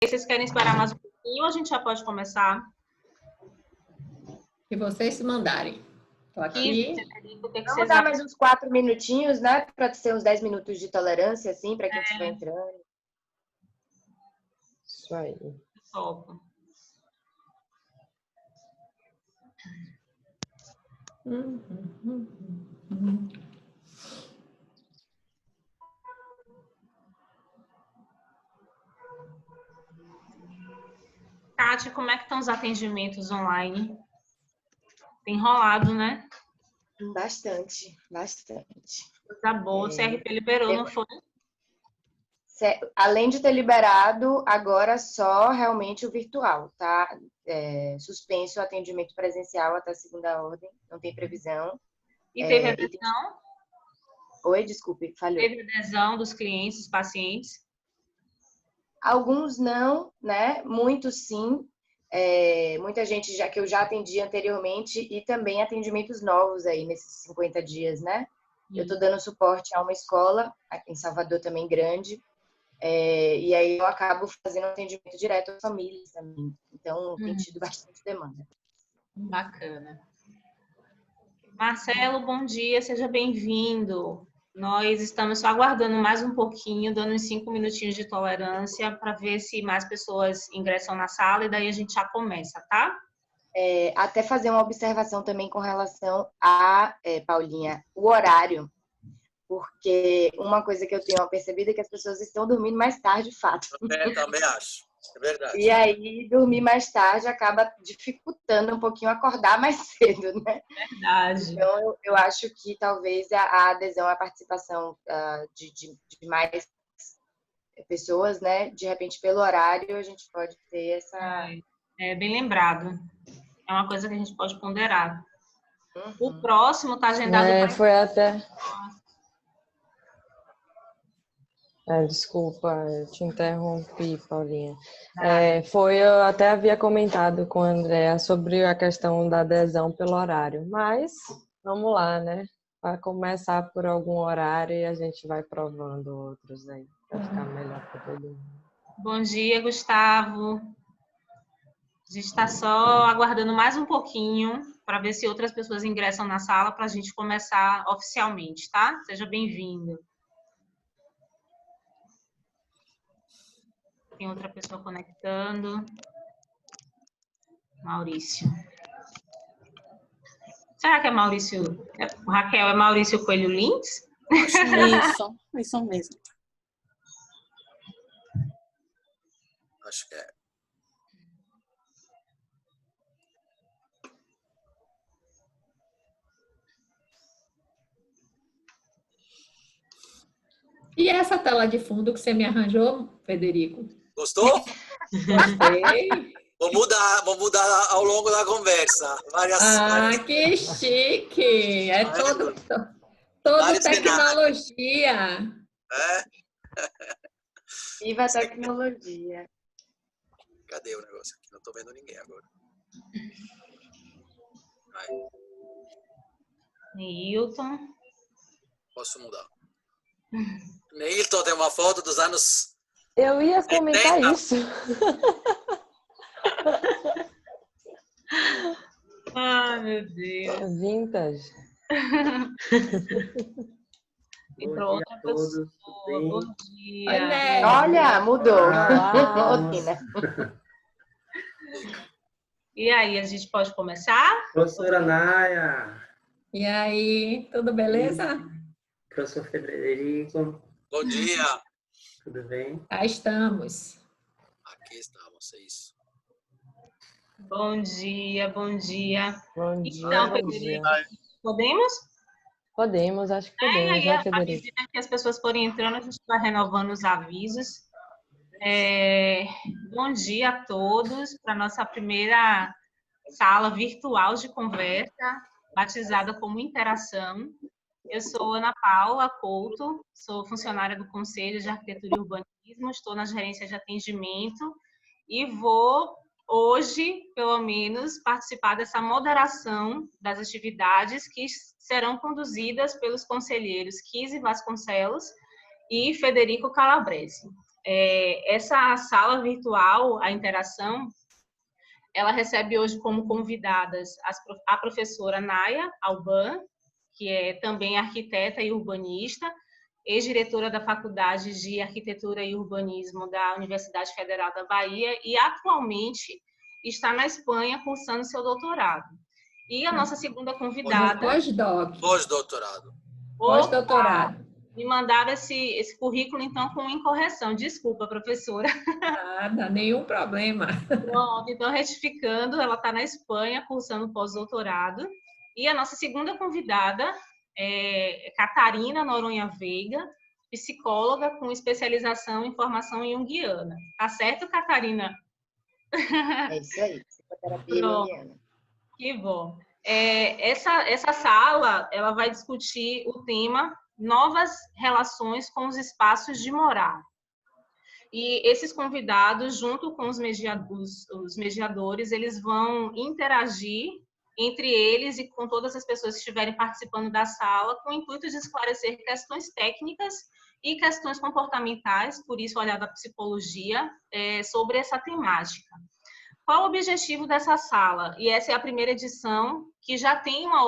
Vocês querem esperar mais um pouquinho ou a gente já pode começar? Que vocês se mandarem. Estou aqui. Vamos dar mais uns 4 minutinhos, né? Para ser uns 10 minutos de tolerância, assim, para quem estiver entrando. Isso aí. Topo. Kátia, como é que estão os atendimentos online? Tem rolado, né? Bastante. Tá boa. O CRP liberou, não foi? Além de ter liberado, agora só realmente o virtual, tá? Suspenso o atendimento presencial até segunda ordem, não tem previsão. E teve adesão? Oi, desculpe, falhou. Teve adesão dos clientes, dos pacientes? Alguns não, né? Muitos sim. Muita gente que eu já atendi anteriormente e também atendimentos novos aí nesses 50 dias, né? Eu estou dando suporte a uma escola aqui em Salvador também grande, e aí eu acabo fazendo atendimento direto às famílias também. Então, tem tido bastante demanda. Bacana. Marcelo, bom dia, seja bem-vindo. Nós estamos só aguardando mais um pouquinho, dando uns 5 minutinhos de tolerância para ver se mais pessoas ingressam na sala e daí a gente já começa, tá? Até fazer uma observação também com relação a, Paulinha, o horário, porque uma coisa que eu tenho percebido é que as pessoas estão dormindo mais tarde, de fato. Também acho, é verdade. E aí, dormir mais tarde acaba dificultando um pouquinho acordar mais cedo, né? Verdade. Então, eu acho que talvez a adesão, a participação de mais pessoas, né? De repente, pelo horário, a gente pode ter essa... Bem lembrado. É uma coisa que a gente pode ponderar. O próximo está agendado... Foi até... desculpa, eu te interrompi, Paulinha. Eu até havia comentado com a Andrea sobre a questão da adesão pelo horário, mas vamos lá, né? Vai começar por algum horário e a gente vai provando outros aí, para ficar melhor para todo mundo. Bom dia, Gustavo. A gente está só aguardando mais um pouquinho para ver se outras pessoas ingressam na sala para a gente começar oficialmente, tá? Seja bem-vindo. Tem outra pessoa conectando. Maurício. Será que é Maurício? Raquel, é Maurício Coelho Lins? Isso mesmo. Acho que é. E essa tela de fundo que você me arranjou, Federico? Gostou? Gostei. Vou mudar ao longo da conversa. Várias... Que chique! É todo tecnologia. Viva a tecnologia. Cadê o negócio aqui? Não estou vendo ninguém agora. Neilton. Posso mudar. Neilton tem uma foto dos anos... Eu ia comentar 70. isso. Ai, meu Deus. Vintage. Entrou outra pessoa. Bom dia. Olha, mudou. E aí, a gente pode começar? Professora Naya. E aí, tudo beleza? Professor Federico. Bom dia. Tudo bem? Cá estamos. Aqui estamos, é isso. Bom dia, bom dia. Bom dia, Então, bom Federico, dia. podemos? Podemos, acho que podemos, Aí, né, à Federico? medida que as pessoas forem entrando, a gente vai renovando os avisos. Bom dia a todos para a nossa primeira sala virtual de conversa, batizada como Interação. Eu sou Ana Paula Couto, sou funcionária do Conselho de Arquitetura e Urbanismo, estou na gerência de atendimento e vou, hoje, pelo menos, participar dessa moderação das atividades que serão conduzidas pelos conselheiros Kise Vasconcelos e Federico Calabrese. Essa sala virtual, a interação, ela recebe hoje como convidadas a professora Naya Alban, que é também arquiteta e urbanista, ex-diretora da Faculdade de Arquitetura e Urbanismo da Universidade Federal da Bahia e atualmente está na Espanha cursando seu doutorado. E a nossa segunda convidada... Pós-doc. Pós-doutorado. Pós-doutorado. Me mandaram esse currículo, então, com incorreção. Desculpa, professora. Nada, nenhum problema. Pronto, então, retificando, ela está na Espanha cursando pós-doutorado. E a nossa segunda convidada é Catarina Noronha Veiga, psicóloga com especialização em formação junguiana. Tá certo, Catarina? É isso aí, psicoterapia junguiana. Que bom. Essa sala, ela vai discutir o tema novas relações com os espaços de morar. E esses convidados, junto com os mediadores, eles vão interagir entre eles e com todas as pessoas que estiverem participando da sala, com o intuito de esclarecer questões técnicas e questões comportamentais, por isso olhar da psicologia, sobre essa temática. Qual o objetivo dessa sala? E essa é a primeira edição, que já tem uma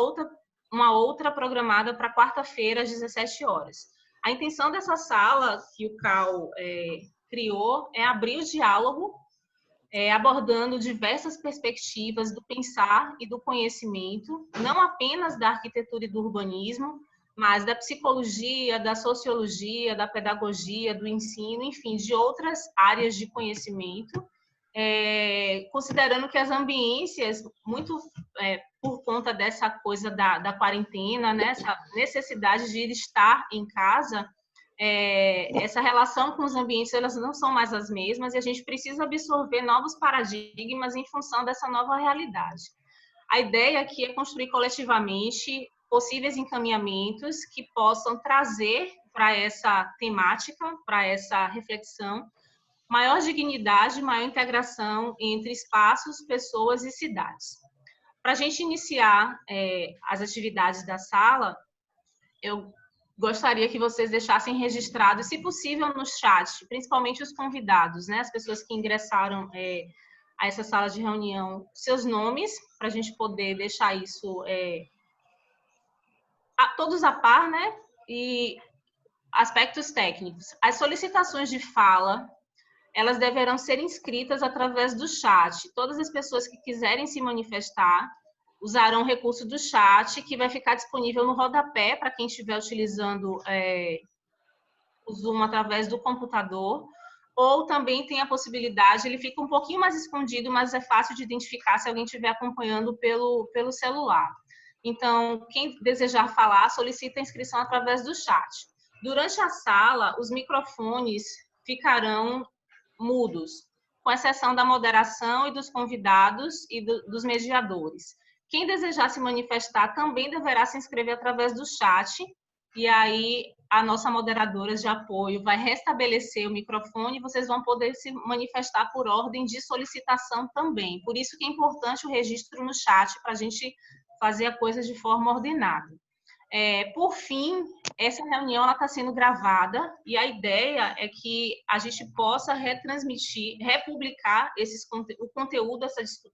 outra programada para quarta-feira, às 17 horas. A intenção dessa sala, que o CAU criou, é abrir o diálogo, abordando diversas perspectivas do pensar e do conhecimento, não apenas da arquitetura e do urbanismo, mas da psicologia, da sociologia, da pedagogia, do ensino, enfim, de outras áreas de conhecimento, considerando que as ambiências, muito por conta dessa coisa da quarentena, né, essa necessidade de estar em casa, essa relação com os ambientes, elas não são mais as mesmas e a gente precisa absorver novos paradigmas em função dessa nova realidade. A ideia aqui é construir coletivamente possíveis encaminhamentos que possam trazer para essa temática, para essa reflexão, maior dignidade, maior integração entre espaços, pessoas e cidades. Para a gente iniciar as atividades da sala, eu gostaria que vocês deixassem registrado, se possível, no chat, principalmente os convidados, né, as pessoas que ingressaram a essa sala de reunião, seus nomes, para a gente poder deixar isso todos a par, né, e aspectos técnicos. As solicitações de fala, elas deverão ser inscritas através do chat. Todas as pessoas que quiserem se manifestar usarão o recurso do chat, que vai ficar disponível no rodapé para quem estiver utilizando o Zoom através do computador, ou também tem a possibilidade, ele fica um pouquinho mais escondido, mas é fácil de identificar se alguém estiver acompanhando pelo celular. Então, quem desejar falar, solicita a inscrição através do chat. Durante a sala, os microfones ficarão mudos, com exceção da moderação e dos convidados e dos mediadores. Quem desejar se manifestar também deverá se inscrever através do chat, e aí a nossa moderadora de apoio vai restabelecer o microfone e vocês vão poder se manifestar por ordem de solicitação também. Por isso que é importante o registro no chat, para a gente fazer a coisa de forma ordenada. Por fim, essa reunião está sendo gravada e a ideia é que a gente possa retransmitir, republicar o conteúdo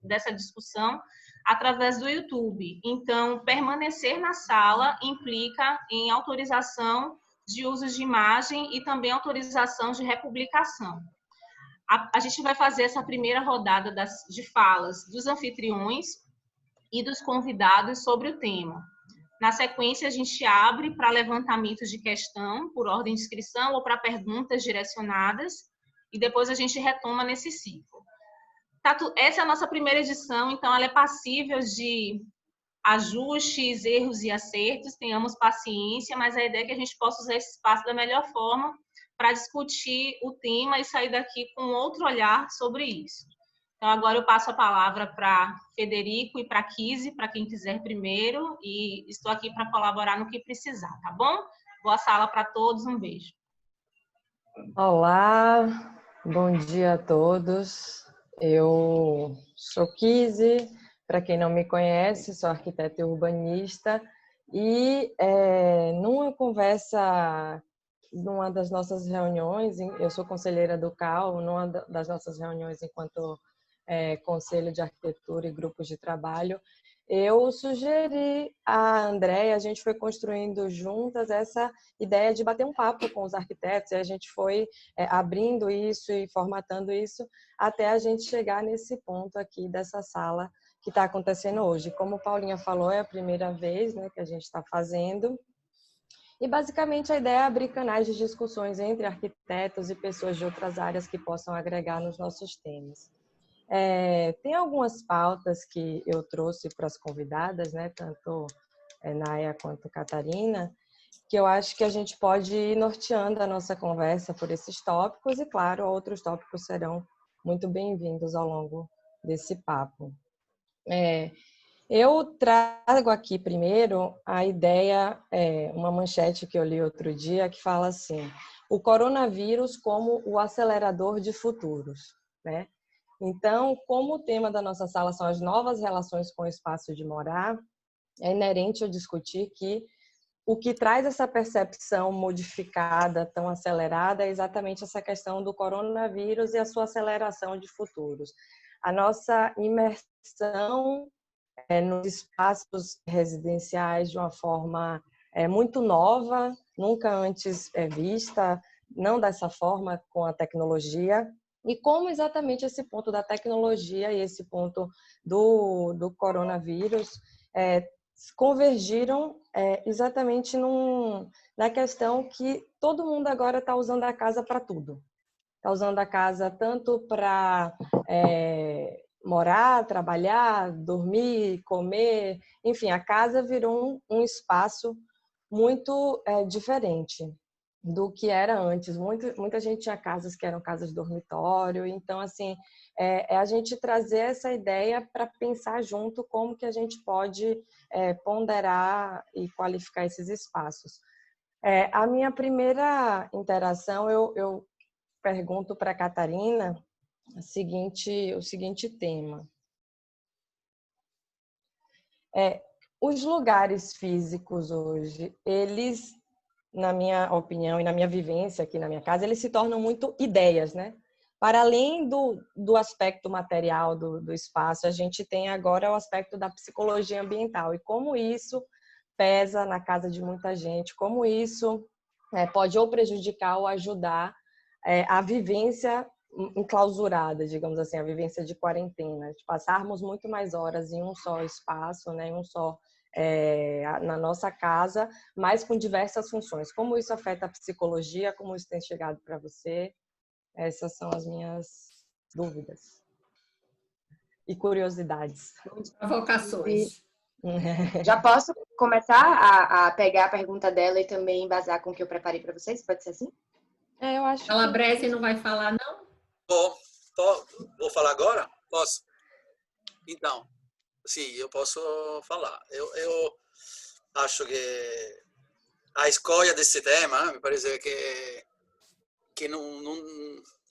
dessa discussão através do YouTube. Então, permanecer na sala implica em autorização de uso de imagem e também autorização de republicação. A gente vai fazer essa primeira rodada de falas dos anfitriões e dos convidados sobre o tema. Na sequência, a gente abre para levantamento de questão, por ordem de inscrição ou para perguntas direcionadas, e depois a gente retoma nesse ciclo. Essa é a nossa primeira edição, então ela é passível de ajustes, erros e acertos, tenhamos paciência, mas a ideia é que a gente possa usar esse espaço da melhor forma para discutir o tema e sair daqui com outro olhar sobre isso. Então, agora eu passo a palavra para Federico e para Kise, para quem quiser primeiro, e estou aqui para colaborar no que precisar, tá bom? Boa sala para todos, um beijo. Olá, bom dia a todos. Eu sou Kise, para quem não me conhece, sou arquiteta e urbanista, e numa conversa numa das nossas reuniões, eu sou conselheira do CAL, numa das nossas reuniões enquanto Conselho de Arquitetura e grupos de trabalho, eu sugeri a Andréia, a gente foi construindo juntas essa ideia de bater um papo com os arquitetos, e a gente foi abrindo isso e formatando isso até a gente chegar nesse ponto aqui dessa sala que está acontecendo hoje. Como Paulinha falou, é a primeira vez, né, que a gente está fazendo. E, basicamente, a ideia é abrir canais de discussões entre arquitetos e pessoas de outras áreas que possam agregar nos nossos temas. Tem algumas pautas que eu trouxe para as convidadas, né, tanto Naya quanto Catarina, que eu acho que a gente pode ir norteando a nossa conversa por esses tópicos e, claro, outros tópicos serão muito bem-vindos ao longo desse papo. Eu trago aqui primeiro a ideia, uma manchete que eu li outro dia, que fala assim: o coronavírus como o acelerador de futuros, né? Então, como o tema da nossa sala são as novas relações com o espaço de morar, é inerente eu discutir que o que traz essa percepção modificada, tão acelerada, é exatamente essa questão do coronavírus e a sua aceleração de futuros. A nossa imersão nos espaços residenciais de uma forma muito nova, nunca antes vista, não dessa forma com a tecnologia, e como exatamente esse ponto da tecnologia e esse ponto do coronavírus convergiram exatamente na questão que todo mundo agora está usando a casa para tudo. Está usando a casa tanto para morar, trabalhar, dormir, comer, enfim, a casa virou um espaço muito diferente do que era antes. Muita gente tinha casas que eram casas dormitório, então, assim, a gente trazer essa ideia para pensar junto como que a gente pode ponderar e qualificar esses espaços. A minha primeira interação, eu pergunto para a Catarina o seguinte tema. Os lugares físicos hoje, eles, na minha opinião e na minha vivência aqui na minha casa, eles se tornam muito ideias, né? Para além do aspecto material do espaço, a gente tem agora o aspecto da psicologia ambiental e como isso pesa na casa de muita gente, como isso pode ou prejudicar ou ajudar a vivência enclausurada, digamos assim, a vivência de quarentena, de passarmos muito mais horas em um só espaço, né, em um só na nossa casa, mas com diversas funções. Como isso afeta a psicologia? Como isso tem chegado para você? Essas são as minhas dúvidas e curiosidades. Provocações. Já posso começar a pegar a pergunta dela e também embasar com o que eu preparei para vocês? Pode ser assim? Eu acho que... Calabrese não vai falar, não? Vou falar agora? Posso? Então, sim, eu posso falar. Eu acho que a escolha desse tema, me parece que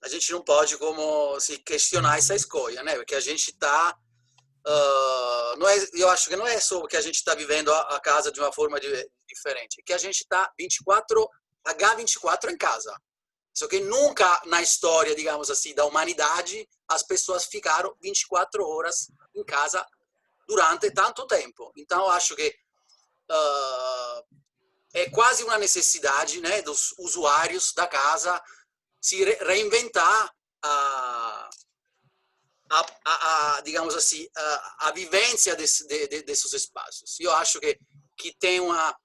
a gente não pode como se questionar essa escolha, né? Porque a gente está eu acho que não é só que a gente está vivendo a casa de uma forma diferente, que a gente está 24 em casa. Só que nunca na história, digamos assim, da humanidade, as pessoas ficaram 24 horas em casa durante tanto tempo. Então, eu acho que é quase uma necessidade, né, dos usuários da casa se reinventar digamos assim, a vivência desses espaços. Eu acho que tem uma...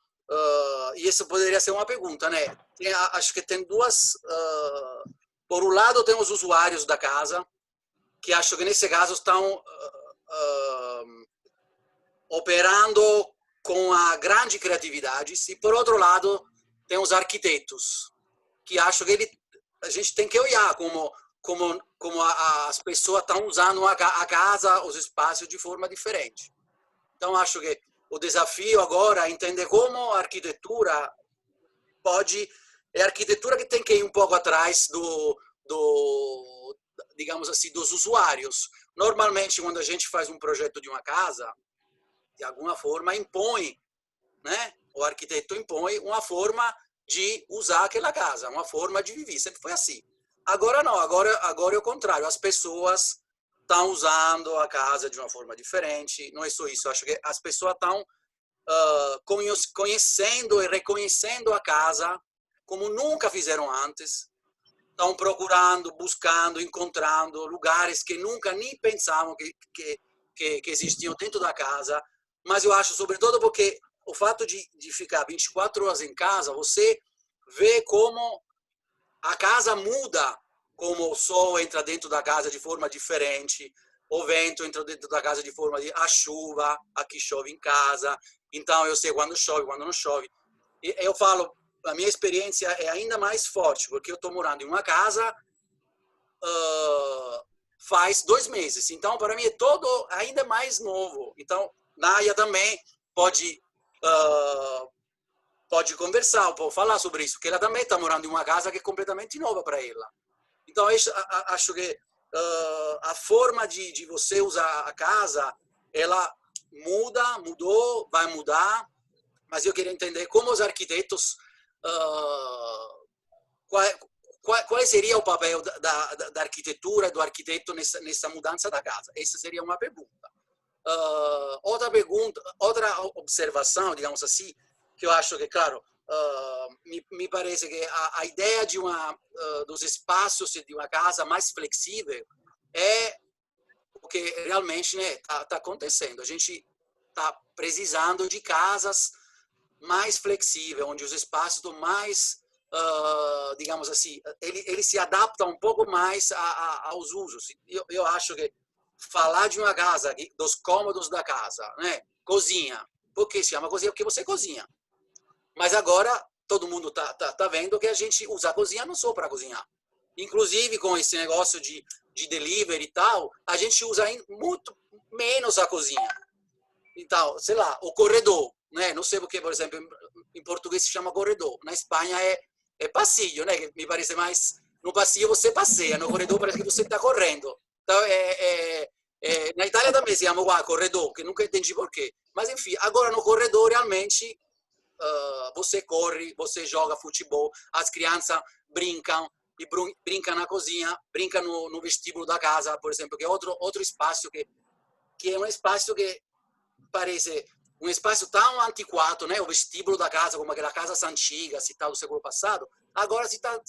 e isso poderia ser uma pergunta, né? Acho que tem duas... por um lado, tem os usuários da casa, que acho que nesse caso estão operando com a grande criatividade, e por outro lado, tem os arquitetos, que acho que a gente tem que olhar como as pessoas estão usando a casa, os espaços de forma diferente. Então, acho que o desafio agora é entender como a arquitetura é a arquitetura que tem que ir um pouco atrás digamos assim, dos usuários. Normalmente, quando a gente faz um projeto de uma casa, de alguma forma impõe, né? O arquiteto impõe uma forma de usar aquela casa, uma forma de viver. Sempre foi assim. Agora não, agora é o contrário. As pessoas estão usando a casa de uma forma diferente. Não é só isso. Eu acho que as pessoas estão conhecendo e reconhecendo a casa como nunca fizeram antes. Estão procurando, buscando, encontrando lugares que nunca nem pensavam que existiam dentro da casa. Mas eu acho, sobretudo, porque o fato de ficar 24 horas em casa, você vê como a casa muda, como o sol entra dentro da casa de forma diferente, o vento entra dentro da casa de forma de a chuva, aqui chove em casa, então eu sei quando chove, quando não chove. E eu falo, a minha experiência é ainda mais forte, porque eu estou morando em uma casa faz 2 meses, então para mim é todo ainda mais novo. Então, Naya também pode conversar, pode falar sobre isso, porque ela também está morando em uma casa que é completamente nova para ela. Então, acho que a forma de você usar a casa, ela mudou, vai mudar, mas eu queria entender como os arquitetos, qual seria o papel da arquitetura, do arquiteto nessa mudança da casa? Essa seria uma pergunta. Outra observação, digamos assim, que eu acho que, claro, me parece que a ideia dos espaços de uma casa mais flexível é o que realmente está acontecendo. A gente está precisando de casas mais flexíveis, onde os espaços estão mais, digamos assim, ele se adapta um pouco mais aos usos. Eu acho que falar de uma casa, dos cômodos da casa, né? Cozinha. Por que se chama cozinha? Porque você cozinha. Mas agora todo mundo tá vendo que a gente usa a cozinha não só para cozinhar. Inclusive com esse negócio de delivery e tal, a gente usa muito menos a cozinha. Então, sei lá, o corredor, né? Não sei porque, por exemplo, em português se chama corredor. Na Espanha é passeio, né? Me parece mais no passeio você passeia, no corredor parece que você está correndo. Então, na Itália também se chama corredor, que nunca entendi por quê. Mas enfim, agora no corredor realmente você corre, você joga futebol, as crianças brincam e brincam na cozinha, brincam no vestíbulo da casa, por exemplo, que é outro espaço que é um espaço que parece um espaço tão antiquado, né? O vestíbulo da casa, como aquela casa antiga, citada do século passado, agora está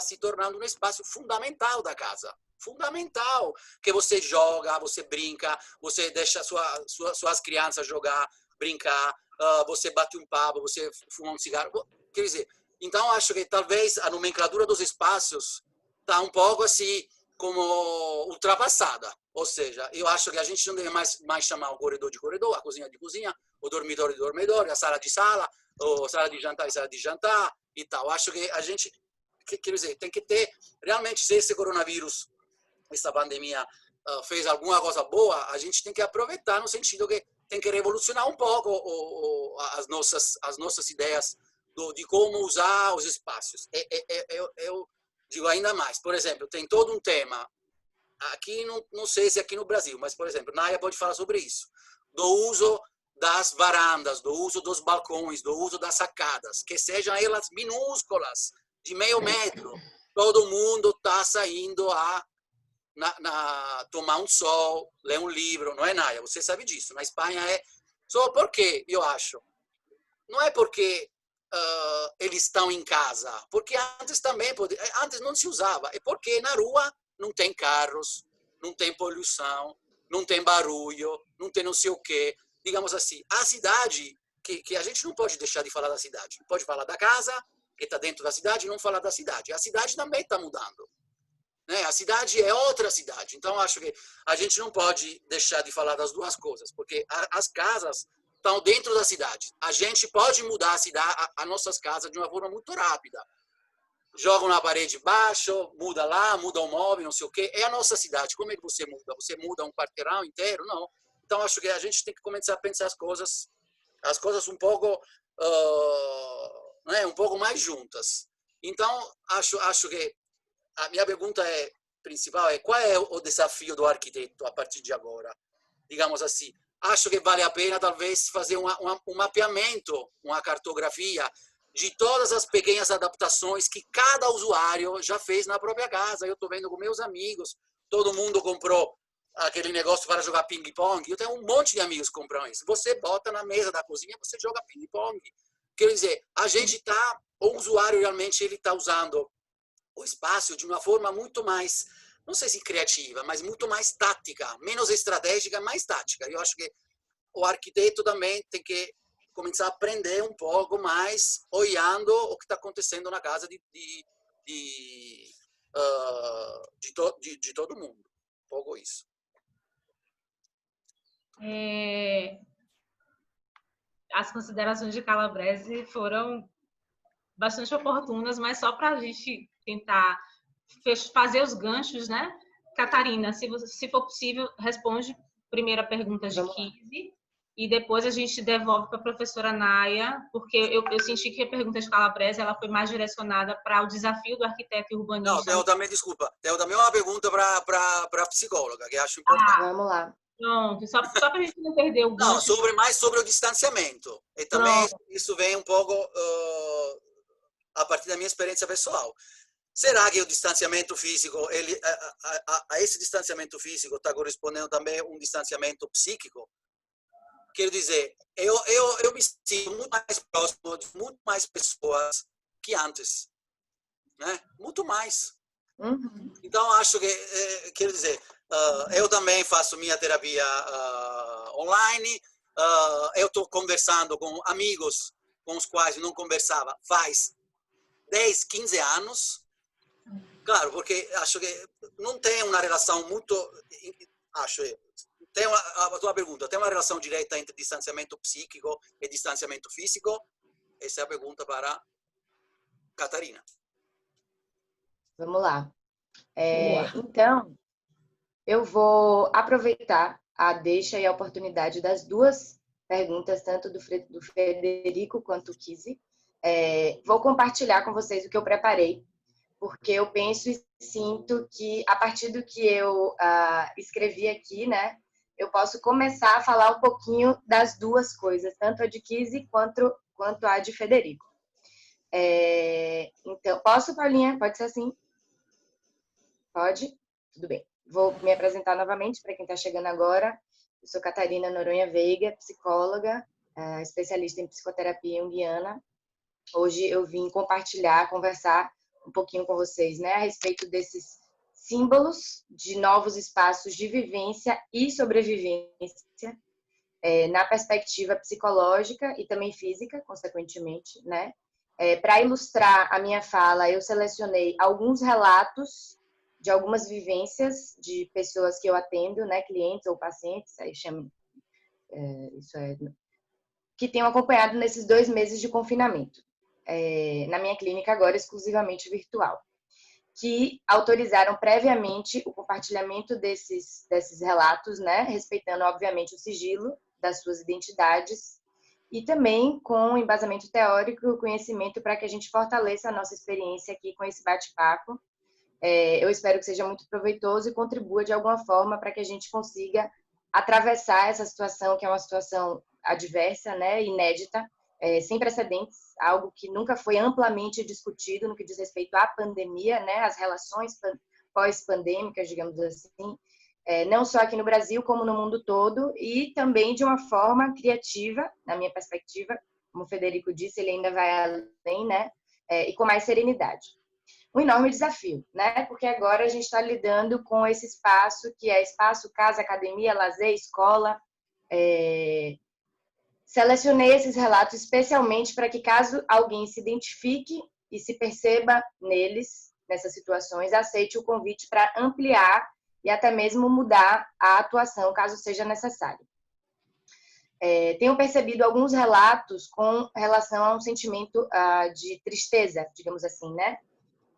se tornando um espaço fundamental da casa. Fundamental, que você joga, você brinca, você deixa suas crianças jogar, brincar, você bate um papo, você fuma um cigarro. Quer dizer, então acho que talvez a nomenclatura dos espaços está um pouco assim como ultrapassada. Ou seja, eu acho que a gente não deve mais chamar o corredor de corredor, a cozinha de cozinha, o dormitório de dormitório, a sala de sala, a sala de jantar e sala de jantar e tal. Acho que a gente, quer dizer, tem que ter, realmente, se esse coronavírus, essa pandemia fez alguma coisa boa, a gente tem que aproveitar no sentido que tem que revolucionar um pouco as nossas ideias de como usar os espaços. Eu digo ainda mais, por exemplo, tem todo um tema, aqui não sei se aqui no Brasil, mas, por exemplo, Naya pode falar sobre isso, do uso das varandas, do uso dos balcões, do uso das sacadas, que sejam elas minúsculas, de meio metro. Todo mundo está saindo a tomar um sol, ler um livro, não é, Naya? Você sabe disso. Na Espanha é só porque, eu acho, não é porque eles estão em casa, porque antes também, antes não se usava, é porque na rua não tem carros, não tem poluição, não tem barulho, não tem não sei o quê. Digamos assim, a cidade, que a gente não pode deixar de falar da cidade, pode falar da casa, que está dentro da cidade, e não falar da cidade. A cidade também está mudando. Né? A cidade é outra cidade. Então, acho que a gente não pode deixar de falar das duas coisas, porque as casas estão dentro da cidade. A gente pode mudar a cidade, as nossas casas de uma forma muito rápida. Joga na parede baixo, muda lá, muda o móvel, não sei o quê. É a nossa cidade. Como é que você muda? Você muda um quarteirão inteiro? Não. Então, acho que a gente tem que começar a pensar as coisas um pouco, né, um pouco mais juntas. Então, acho que a minha pergunta principal é qual é o desafio do arquiteto a partir de agora? Digamos assim, acho que vale a pena talvez fazer um mapeamento, uma cartografia de todas as pequenas adaptações que cada usuário já fez na própria casa. Eu estou vendo com meus amigos, todo mundo comprou aquele negócio para jogar ping-pong. Eu tenho um monte de amigos que compram isso. Você bota na mesa da cozinha, você joga ping-pong. Quer dizer, a gente está, o usuário realmente ele está usando o espaço de uma forma muito mais, não sei se criativa, mas muito mais tática, menos estratégica, mais tática. Eu acho que o arquiteto também tem que começar a aprender um pouco mais, olhando o que está acontecendo na casa de todo mundo. Um pouco isso. As considerações de Calabrese foram bastante oportunas, mas só para a gente tentar fazer os ganchos, né? Catarina, se for possível, responde primeiro a pergunta de Kizzy e depois a gente devolve para a professora Naya, porque eu senti que a pergunta de Calabrese ela foi mais direcionada para o desafio do arquiteto e urbanista. Não, tenho também, desculpa, tenho também uma pergunta para a psicóloga, que acho importante. Vamos lá. Pronto, só para a gente não perder o gancho. Não, mais sobre o distanciamento. E também isso vem um pouco a partir da minha experiência pessoal. Será que o distanciamento físico, a esse distanciamento físico está correspondendo também a um distanciamento psíquico? Quero dizer, eu me sinto muito mais próximo de muito mais pessoas que antes, né? Muito mais. Uhum. Então, acho que, quero dizer, eu também faço minha terapia online, eu estou conversando com amigos com os quais eu não conversava faz 10, 15 anos. Claro, porque acho que não tem uma relação muito... Tem a tua pergunta, tem uma relação direta entre distanciamento psíquico e distanciamento físico? Essa é a pergunta para Catarina. Vamos lá. Então, eu vou aproveitar a deixa e a oportunidade das duas perguntas, tanto do Frederico quanto do Kizzy. Vou compartilhar com vocês o que eu preparei, porque eu penso e sinto que, a partir do que eu escrevi aqui, né, eu posso começar a falar um pouquinho das duas coisas, tanto a de Kizzy quanto a de Frederico. Então, posso, Paulinha? Pode ser assim? Pode? Tudo bem. Vou me apresentar novamente para quem está chegando agora. Eu sou Catarina Noronha Veiga, psicóloga, especialista em psicoterapia junguiana. Hoje eu vim compartilhar, conversar um pouquinho com vocês, né, a respeito desses símbolos de novos espaços de vivência e sobrevivência, na perspectiva psicológica e também física, consequentemente, né? Para ilustrar a minha fala, eu selecionei alguns relatos de algumas vivências de pessoas que eu atendo, né, clientes ou pacientes, aí chamo, que tenham acompanhado nesses 2 meses de confinamento, na minha clínica agora exclusivamente virtual, que autorizaram previamente o compartilhamento desses relatos, né, respeitando, obviamente, o sigilo das suas identidades e também com embasamento teórico e conhecimento para que a gente fortaleça a nossa experiência aqui com esse bate-papo. Eu espero que seja muito proveitoso e contribua de alguma forma para que a gente consiga atravessar essa situação, que é uma situação adversa, né, inédita, sem precedentes, algo que nunca foi amplamente discutido no que diz respeito à pandemia, né, as relações pós-pandêmicas, digamos assim, não só aqui no Brasil, como no mundo todo, e também de uma forma criativa, na minha perspectiva, como o Frederico disse, ele ainda vai além, né, e com mais serenidade. Um enorme desafio, né, porque agora a gente está lidando com esse espaço, que é espaço, casa, academia, lazer, escola. Selecionei esses relatos especialmente para que, caso alguém se identifique e se perceba neles, nessas situações, aceite o convite para ampliar e até mesmo mudar a atuação, caso seja necessário. Tenho percebido alguns relatos com relação a um sentimento de tristeza, digamos assim, né?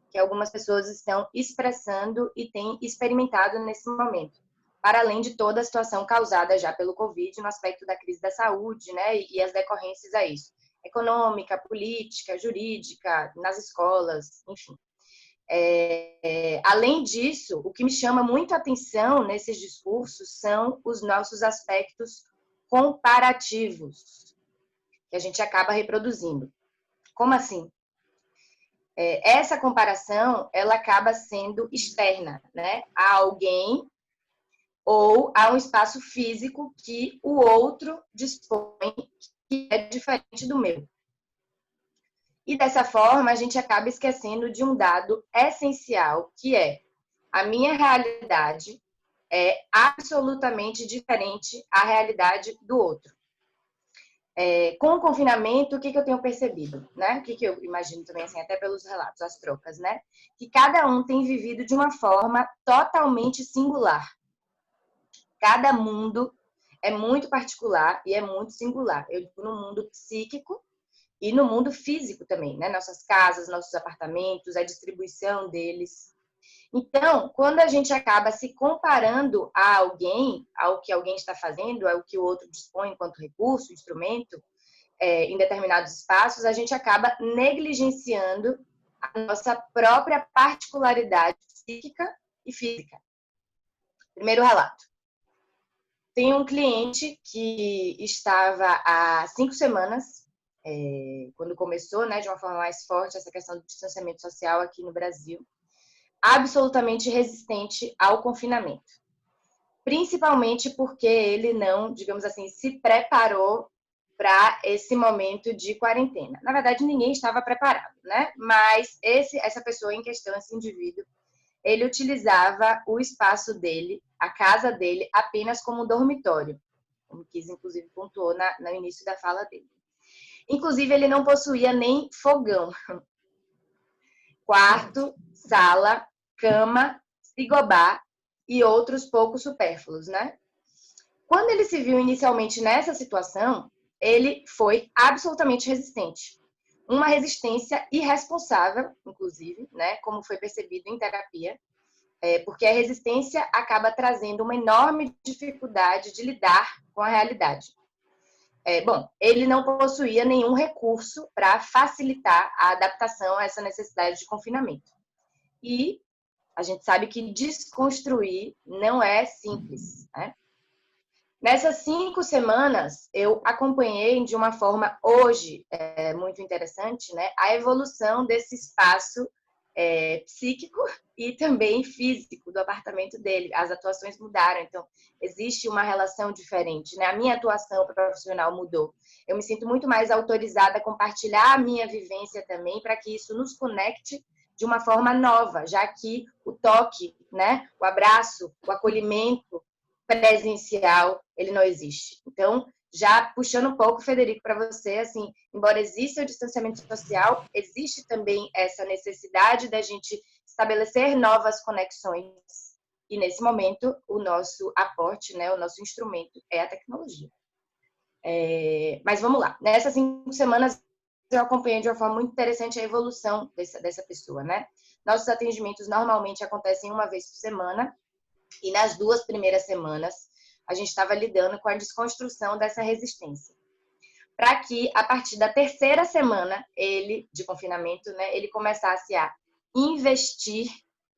Que algumas pessoas estão expressando e têm experimentado nesse momento, para além de toda a situação causada já pelo Covid no aspecto da crise da saúde, né, e as decorrências a isso, econômica, política, jurídica, nas escolas, enfim. Além disso, o que me chama muito a atenção nesses discursos são os nossos aspectos comparativos, que a gente acaba reproduzindo. Como assim? Essa comparação, ela acaba sendo externa, né? A alguém ou a um espaço físico que o outro dispõe, que é diferente do meu. E dessa forma, a gente acaba esquecendo de um dado essencial, que é a minha realidade é absolutamente diferente à realidade do outro. Com o confinamento, o que eu tenho percebido, né? O que eu imagino também, assim, até pelos relatos, as trocas, né? Que cada um tem vivido de uma forma totalmente singular. Cada mundo é muito particular e é muito singular. Eu digo no mundo psíquico e no mundo físico também, né? Nossas casas, nossos apartamentos, a distribuição deles. Então, quando a gente acaba se comparando a alguém, ao que alguém está fazendo, ao que o outro dispõe enquanto recurso, instrumento, em determinados espaços, a gente acaba negligenciando a nossa própria particularidade psíquica e física. Primeiro relato. Tem um cliente que estava há 5 semanas, quando começou, né, de uma forma mais forte, essa questão do distanciamento social aqui no Brasil, absolutamente resistente ao confinamento. Principalmente porque ele não, digamos assim, se preparou para esse momento de quarentena. Na verdade, ninguém estava preparado, né? Mas essa pessoa em questão, esse indivíduo, ele utilizava o espaço dele, a casa dele, apenas como um dormitório, como Kiss, inclusive, pontuou no início da fala dele. Inclusive, ele não possuía nem fogão. Quarto, sala, cama, frigobar e outros poucos supérfluos, né? Quando ele se viu inicialmente nessa situação, ele foi absolutamente resistente. Uma resistência irresponsável, inclusive, né? Como foi percebido em terapia, porque a resistência acaba trazendo uma enorme dificuldade de lidar com a realidade. Bom, ele não possuía nenhum recurso para facilitar a adaptação a essa necessidade de confinamento. E a gente sabe que desconstruir não é simples, né? Nessas 5 semanas, eu acompanhei de uma forma, hoje, muito interessante, né, a evolução desse espaço psíquico e também físico do apartamento dele. As atuações mudaram, então existe uma relação diferente, né? A minha atuação profissional mudou. Eu me sinto muito mais autorizada a compartilhar a minha vivência também, para que isso nos conecte de uma forma nova, já que o toque, né, o abraço, o acolhimento presencial, ele não existe. Então, já puxando um pouco, Federico, para você, assim, embora exista o distanciamento social, existe também essa necessidade da gente estabelecer novas conexões. E, nesse momento, o nosso aporte, né, o nosso instrumento é a tecnologia. Mas vamos lá. Nessas 5 semanas, eu acompanhei de uma forma muito interessante a evolução dessa pessoa, né? Nossos atendimentos normalmente acontecem uma vez por semana, e nas 2 primeiras semanas, a gente estava lidando com a desconstrução dessa resistência. Para que, a partir da 3ª semana, de confinamento, né, ele começasse a investir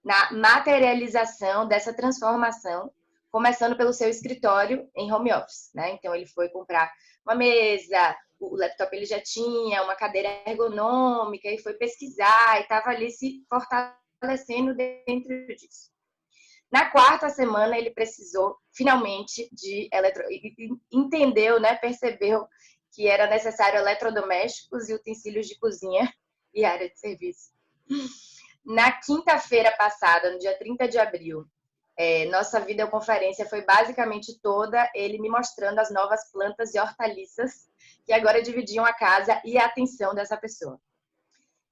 na materialização dessa transformação, começando pelo seu escritório em home office, né? Então, ele foi comprar uma mesa, o laptop ele já tinha, uma cadeira ergonômica, e foi pesquisar, e estava ali se fortalecendo dentro disso. Na 4ª semana, ele precisou, finalmente, entendeu, né, percebeu que era necessário eletrodomésticos e utensílios de cozinha e área de serviço. Na quinta-feira passada, no dia 30 de abril, nossa videoconferência foi basicamente toda ele me mostrando as novas plantas e hortaliças que agora dividiam a casa e a atenção dessa pessoa.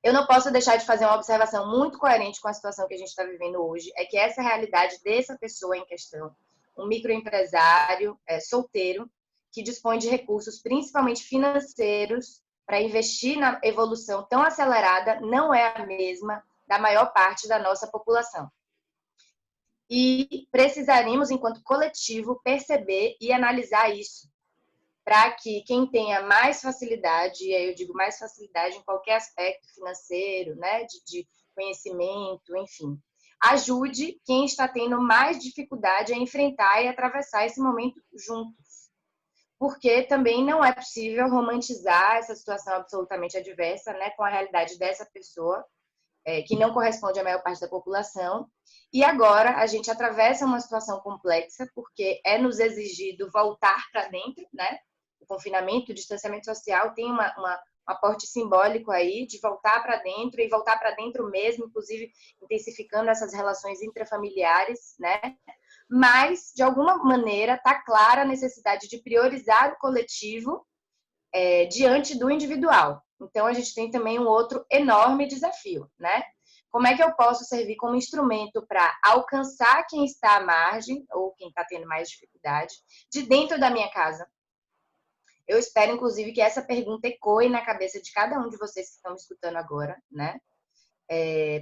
Eu não posso deixar de fazer uma observação muito coerente com a situação que a gente está vivendo hoje, é que essa realidade dessa pessoa em questão, um microempresário solteiro, que dispõe de recursos, principalmente financeiros, para investir na evolução tão acelerada, não é a mesma da maior parte da nossa população. E precisaríamos, enquanto coletivo, perceber e analisar isso, para que quem tenha mais facilidade, e aí eu digo mais facilidade em qualquer aspecto financeiro, né, de conhecimento, enfim, ajude quem está tendo mais dificuldade a enfrentar e atravessar esse momento juntos. porque também não é possível romantizar essa situação absolutamente adversa, né, com a realidade dessa pessoa, que não corresponde à maior parte da população. E agora a gente atravessa uma situação complexa, porque é nos exigido voltar para dentro, né? O confinamento, o distanciamento social tem um aporte simbólico aí de voltar para dentro e voltar para dentro mesmo, inclusive intensificando essas relações intrafamiliares, né? Mas, de alguma maneira, está clara a necessidade de priorizar o coletivo diante do individual. Então, a gente tem também um outro enorme desafio, né? Como é que eu posso servir como instrumento para alcançar quem está à margem ou quem está tendo mais dificuldade de dentro da minha casa? Eu espero, inclusive, que essa pergunta ecoe na cabeça de cada um de vocês que estão me escutando agora, né?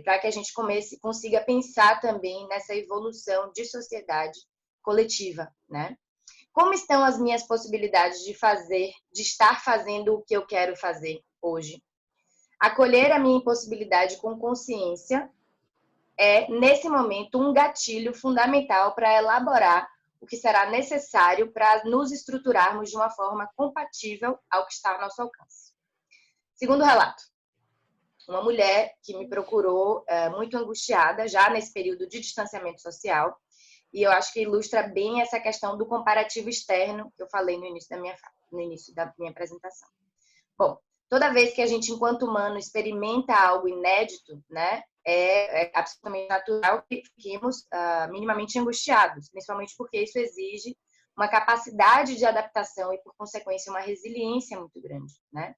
Para que a gente consiga pensar também nessa evolução de sociedade coletiva, né? Como estão as minhas possibilidades de estar fazendo o que eu quero fazer hoje? Acolher a minha impossibilidade com consciência é, nesse momento, um gatilho fundamental para elaborar o que será necessário para nos estruturarmos de uma forma compatível ao que está ao nosso alcance. Segundo relato, uma mulher que me procurou muito angustiada, já nesse período de distanciamento social, e eu acho que ilustra bem essa questão do comparativo externo que eu falei no início da minha apresentação. Bom, toda vez que a gente, enquanto humano, experimenta algo inédito, né, é absolutamente natural que fiquemos minimamente angustiados, principalmente porque isso exige uma capacidade de adaptação e, por consequência, uma resiliência muito grande, né?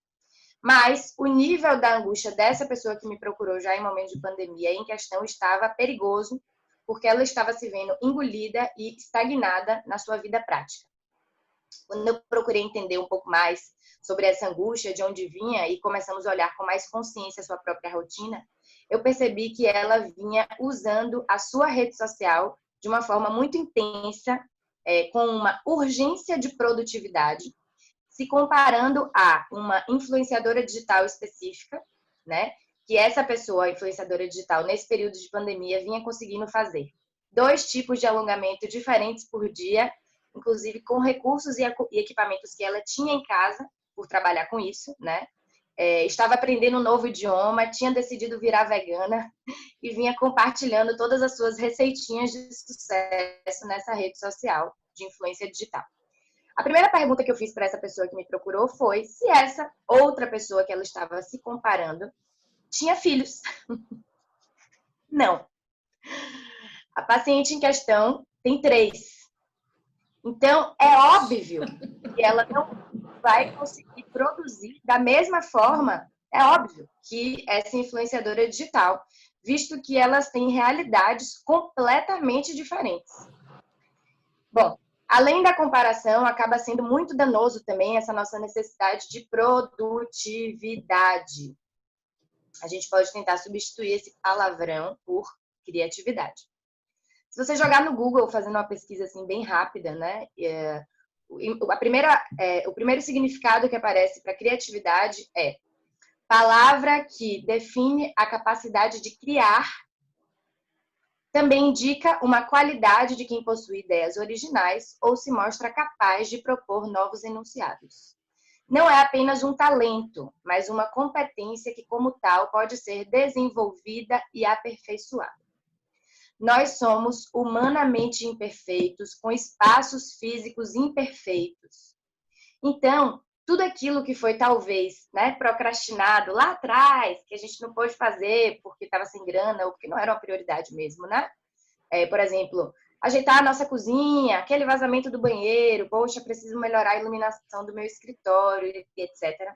Mas o nível da angústia dessa pessoa que me procurou já em momentos de pandemia em questão estava perigoso, porque ela estava se vendo engolida e estagnada na sua vida prática. Quando eu procurei entender um pouco mais sobre essa angústia, de onde vinha, e começamos a olhar com mais consciência a sua própria rotina, eu percebi que ela vinha usando a sua rede social de uma forma muito intensa, com uma urgência de produtividade, se comparando a uma influenciadora digital específica, né? Que essa pessoa, influenciadora digital, nesse período de pandemia, vinha conseguindo fazer 2 tipos de alongamento diferentes por dia, inclusive com recursos e equipamentos que ela tinha em casa, por trabalhar com isso, né? Estava aprendendo um novo idioma, tinha decidido virar vegana e vinha compartilhando todas as suas receitinhas de sucesso nessa rede social de influência digital. A primeira pergunta que eu fiz para essa pessoa que me procurou foi se essa outra pessoa que ela estava se comparando tinha filhos. Não. A paciente em questão tem 3. Então, é óbvio que ela não vai conseguir produzir da mesma forma, é óbvio, que essa influenciadora digital, visto que elas têm realidades completamente diferentes. Bom, além da comparação, acaba sendo muito danoso também essa nossa necessidade de produtividade. A gente pode tentar substituir esse palavrão por criatividade. Se você jogar no Google, fazendo uma pesquisa assim bem rápida, né? O primeiro significado que aparece para criatividade é palavra que define a capacidade de criar. Também indica uma qualidade de quem possui ideias originais ou se mostra capaz de propor novos enunciados. Não é apenas um talento, mas uma competência que, como tal, pode ser desenvolvida e aperfeiçoada. Nós somos humanamente imperfeitos, com espaços físicos imperfeitos. Então, tudo aquilo que foi talvez, né, procrastinado lá atrás, que a gente não pôde fazer porque estava sem grana ou porque não era uma prioridade mesmo, né? Por exemplo, ajeitar a nossa cozinha, aquele vazamento do banheiro, poxa, preciso melhorar a iluminação do meu escritório, etc.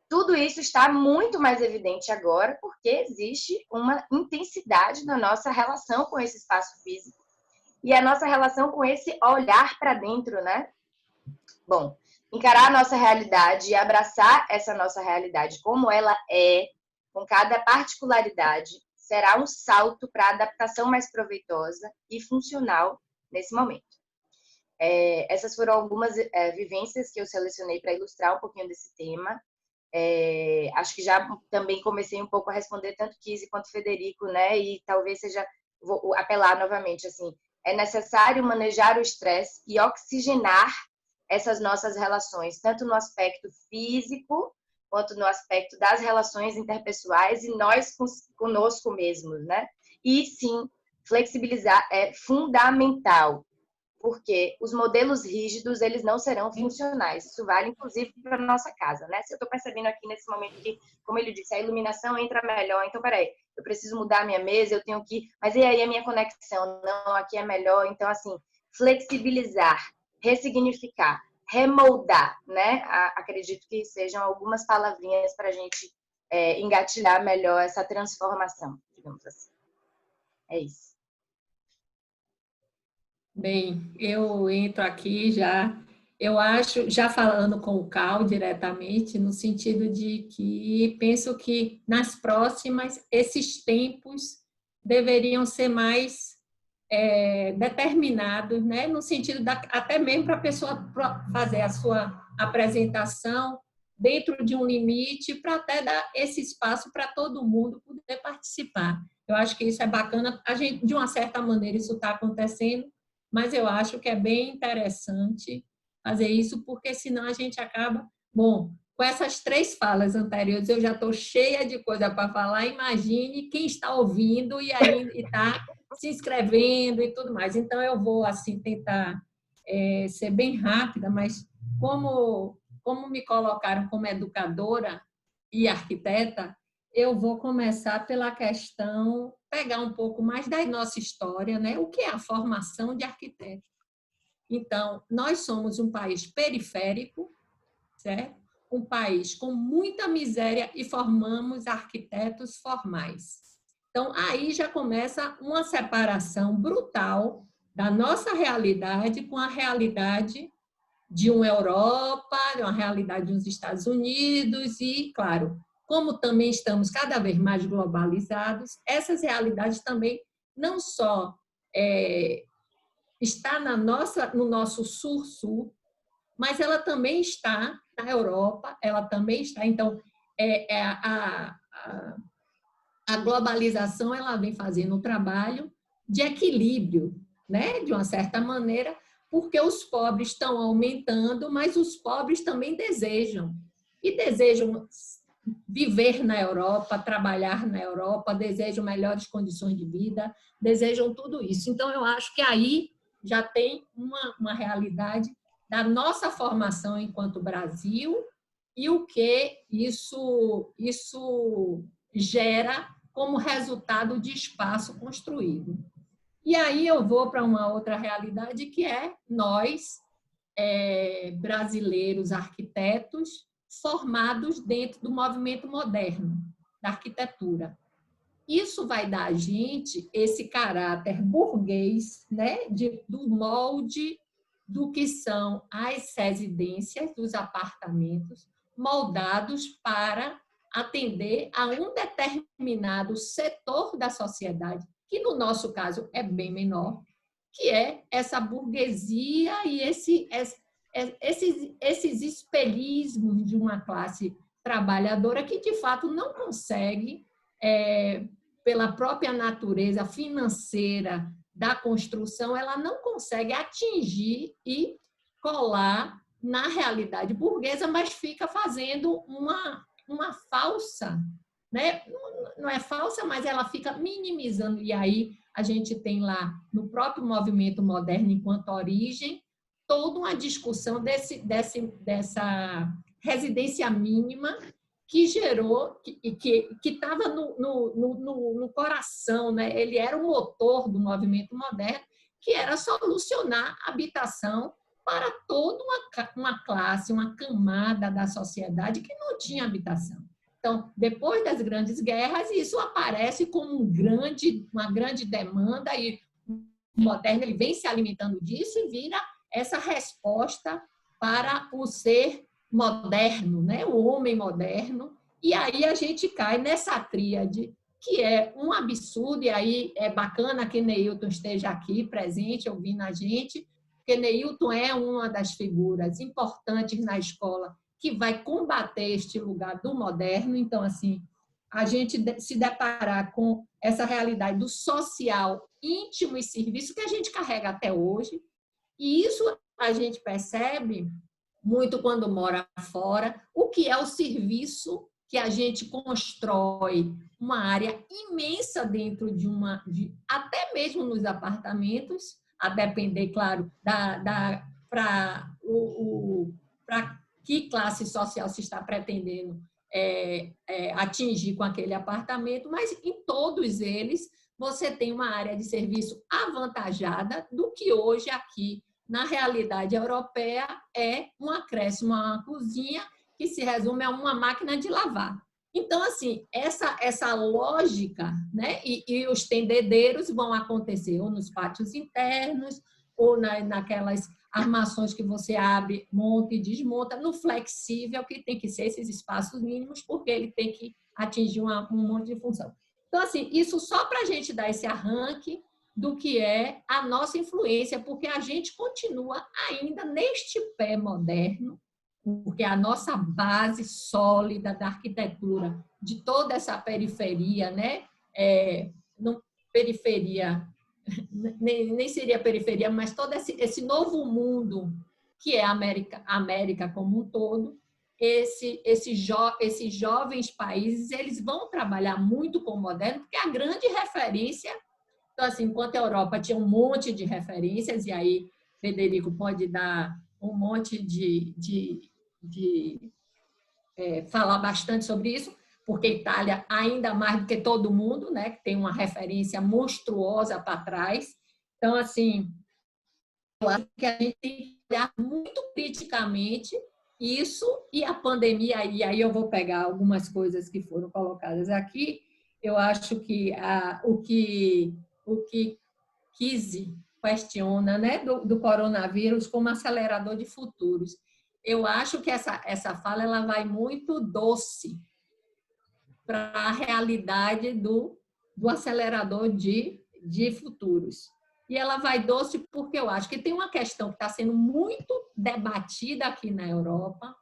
Tudo isso está muito mais evidente agora porque existe uma intensidade na nossa relação com esse espaço físico e a nossa relação com esse olhar para dentro, né? Bom, encarar a nossa realidade e abraçar essa nossa realidade como ela é, com cada particularidade, será um salto para a adaptação mais proveitosa e funcional nesse momento. Essas foram algumas vivências que eu selecionei para ilustrar um pouquinho desse tema. Acho que já também comecei um pouco a responder tanto Kizzy quanto Federico, né? E talvez vou apelar novamente, assim, é necessário manejar o estresse e oxigenar essas nossas relações, tanto no aspecto físico, quanto no aspecto das relações interpessoais e nós conosco mesmos, né? E sim, flexibilizar é fundamental, porque os modelos rígidos, eles não serão funcionais. Isso vale, inclusive, para a nossa casa, né? Se eu estou percebendo aqui nesse momento que, como ele disse, a iluminação entra melhor, então, peraí, eu preciso mudar a minha mesa, eu tenho que... Mas e aí a minha conexão? Não, aqui é melhor. Então, assim, flexibilizar, ressignificar, remoldar, né? Acredito que sejam algumas palavrinhas para a gente engatilhar melhor essa transformação, digamos assim. É isso. Bem, eu entro aqui já, eu acho, já falando com o Cal diretamente, no sentido de que penso que nas próximas, esses tempos deveriam ser mais determinados, né? No sentido até mesmo para a pessoa fazer a sua apresentação dentro de um limite, para até dar esse espaço para todo mundo poder participar. Eu acho que isso é bacana. A gente, de uma certa maneira, isso está acontecendo, mas eu acho que é bem interessante fazer isso, porque senão a gente acaba... Bom, com essas 3 falas anteriores, eu já estou cheia de coisa para falar. Imagine quem está ouvindo e ainda está se inscrevendo e tudo mais. Então, eu vou assim tentar ser bem rápida, mas como me colocaram como educadora e arquiteta, eu vou começar pela questão, pegar um pouco mais da nossa história, né? O que é a formação de arquiteto? Então, nós somos um país periférico, certo? Um país com muita miséria e formamos arquitetos formais. Então, aí já começa uma separação brutal da nossa realidade com a realidade de uma Europa, de uma realidade dos Estados Unidos e, claro, como também estamos cada vez mais globalizados, essas realidades também não só está no nosso sul-sul, mas ela também está na Europa, ela também está. Então, a globalização ela vem fazendo um trabalho de equilíbrio, né? De uma certa maneira, porque os pobres estão aumentando, mas os pobres também desejam. E desejam viver na Europa, trabalhar na Europa, desejam melhores condições de vida, desejam tudo isso. Então, eu acho que aí já tem uma realidade da nossa formação enquanto Brasil e o que isso gera como resultado de espaço construído. E aí eu vou para uma outra realidade que é nós, brasileiros arquitetos, formados dentro do movimento moderno, da arquitetura. Isso vai dar a gente esse caráter burguês, né, do molde do que são as residências, dos apartamentos, moldados para atender a um determinado setor da sociedade, que no nosso caso é bem menor, que é essa burguesia e esses espelhismos de uma classe trabalhadora que, de fato, não consegue, pela própria natureza financeira da construção, ela não consegue atingir e colar na realidade burguesa, mas fica fazendo uma falsa, né? Não é falsa, mas ela fica minimizando. E aí a gente tem lá, no próprio movimento moderno enquanto origem, toda uma discussão dessa residência mínima que gerou, que estava no coração, né? Ele era o motor do movimento moderno, que era solucionar a habitação para toda uma classe, uma camada da sociedade que não tinha habitação. Então, depois das grandes guerras, isso aparece como uma grande demanda, e o moderno ele vem se alimentando disso e vira essa resposta para o ser moderno, né? O homem moderno. E aí a gente cai nessa tríade, que é um absurdo, e aí é bacana que Neilton esteja aqui presente, ouvindo a gente, porque Neilton é uma das figuras importantes na escola que vai combater este lugar do moderno. Então, assim, a gente se deparar com essa realidade do social, íntimo e serviço que a gente carrega até hoje, e isso a gente percebe muito quando mora fora o que é o serviço que a gente constrói uma área imensa dentro até mesmo nos apartamentos, a depender, claro, para que classe social se está pretendendo atingir com aquele apartamento, mas em todos eles você tem uma área de serviço avantajada do que hoje aqui, na realidade europeia, é um acréscimo a uma cozinha que se resume a uma máquina de lavar. Então, assim, essa lógica, né? E os tendedeiros vão acontecer ou nos pátios internos, ou naquelas armações que você abre, monta e desmonta, no flexível, que tem que ser esses espaços mínimos, porque ele tem que atingir um monte de função. Então, assim, isso só para a gente dar esse arranque do que é a nossa influência, porque a gente continua ainda neste pé moderno, porque a nossa base sólida da arquitetura, de toda essa periferia, né? Não, periferia, nem seria periferia, mas todo esse novo mundo que é a América como um todo, esses jovens países, eles vão trabalhar muito com o moderno, porque a grande referência, então, assim, enquanto a Europa tinha um monte de referências, e aí Frederico pode dar um monte de falar bastante sobre isso, porque a Itália, ainda mais do que todo mundo, né, que tem uma referência monstruosa para trás. Então, assim, eu acho que a gente tem que olhar muito criticamente isso e a pandemia, e aí eu vou pegar algumas coisas que foram colocadas aqui. Eu acho que o que Kizzy questiona, né, do coronavírus como acelerador de futuros. Eu acho que essa fala ela vai muito doce para a realidade do acelerador de futuros. E ela vai doce porque eu acho que tem uma questão que está sendo muito debatida aqui na Europa,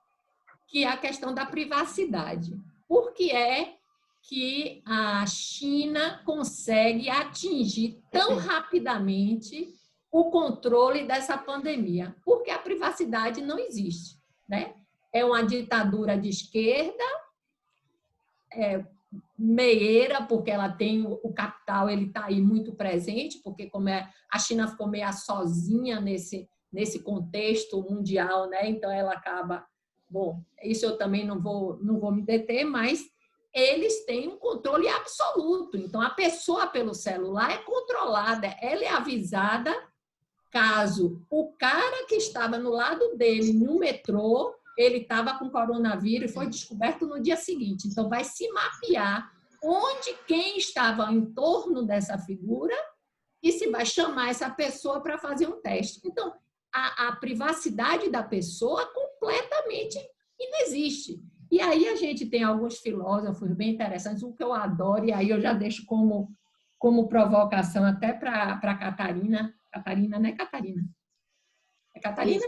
que é a questão da privacidade. Por que é que a China consegue atingir tão rapidamente o controle dessa pandemia? Porque a privacidade não existe, né? É uma ditadura de esquerda, meieira, porque ela tem o capital, ele está aí muito presente, porque como a China ficou meio sozinha nesse contexto mundial, né? Então ela acaba, bom, isso eu também não vou me deter, mas eles têm um controle absoluto. Então a pessoa pelo celular é controlada, ela é avisada caso o cara que estava no lado dele no metrô ele estava com coronavírus e foi descoberto no dia seguinte. Então, vai se mapear onde quem estava em torno dessa figura e se vai chamar essa pessoa para fazer um teste. Então, a privacidade da pessoa completamente inexiste. E aí a gente tem alguns filósofos bem interessantes, um que eu adoro, e aí eu já deixo como provocação até para Catarina. Catarina, não é Catarina? É Catarina?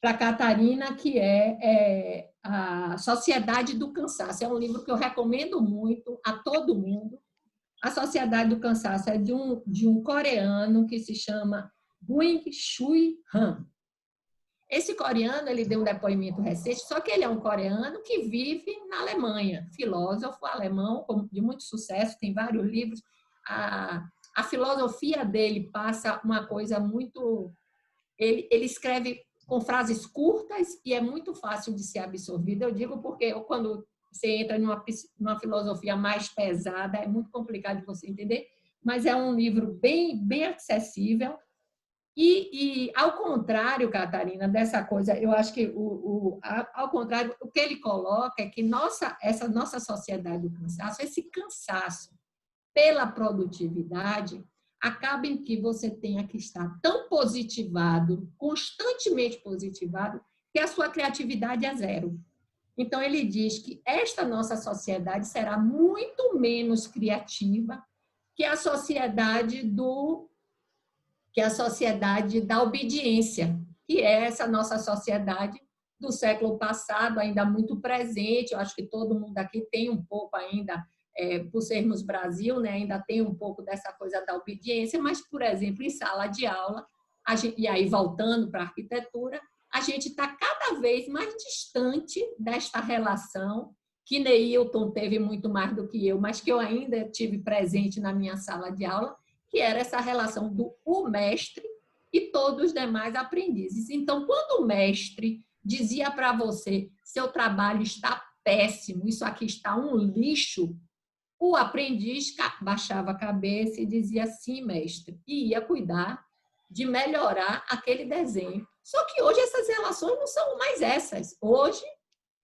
Para Catarina, que é a Sociedade do Cansaço. É um livro que eu recomendo muito a todo mundo. A Sociedade do Cansaço é de um coreano que se chama Byung-Chul Han. Esse coreano, ele deu um depoimento recente, só que ele é um coreano que vive na Alemanha, filósofo alemão de muito sucesso, tem vários livros. A filosofia dele passa uma coisa muito... Ele escreve com frases curtas e é muito fácil de ser absorvido. Eu digo porque quando você entra numa filosofia mais pesada, é muito complicado de você entender, mas é um livro bem, bem acessível. E ao contrário, Catarina, dessa coisa, eu acho que, ao contrário, o que ele coloca é que essa nossa sociedade do cansaço, esse cansaço pela produtividade, acaba em que você tenha que estar tão positivado, constantemente positivado, que a sua criatividade é zero. Então, ele diz que esta nossa sociedade será muito menos criativa que a sociedade da obediência, que é essa nossa sociedade do século passado, ainda muito presente. Eu acho que todo mundo aqui tem um pouco ainda, por sermos Brasil, né, ainda tem um pouco dessa coisa da obediência, mas, por exemplo, em sala de aula, e aí voltando para a arquitetura, a gente está cada vez mais distante desta relação que Neilton teve muito mais do que eu, mas que eu ainda tive presente na minha sala de aula, que era essa relação do o mestre e todos os demais aprendizes. Então, quando o mestre dizia para você, seu trabalho está péssimo, isso aqui está um lixo, o aprendiz baixava a cabeça e dizia, sim, mestre, e ia cuidar de melhorar aquele desenho. Só que hoje essas relações não são mais essas. Hoje,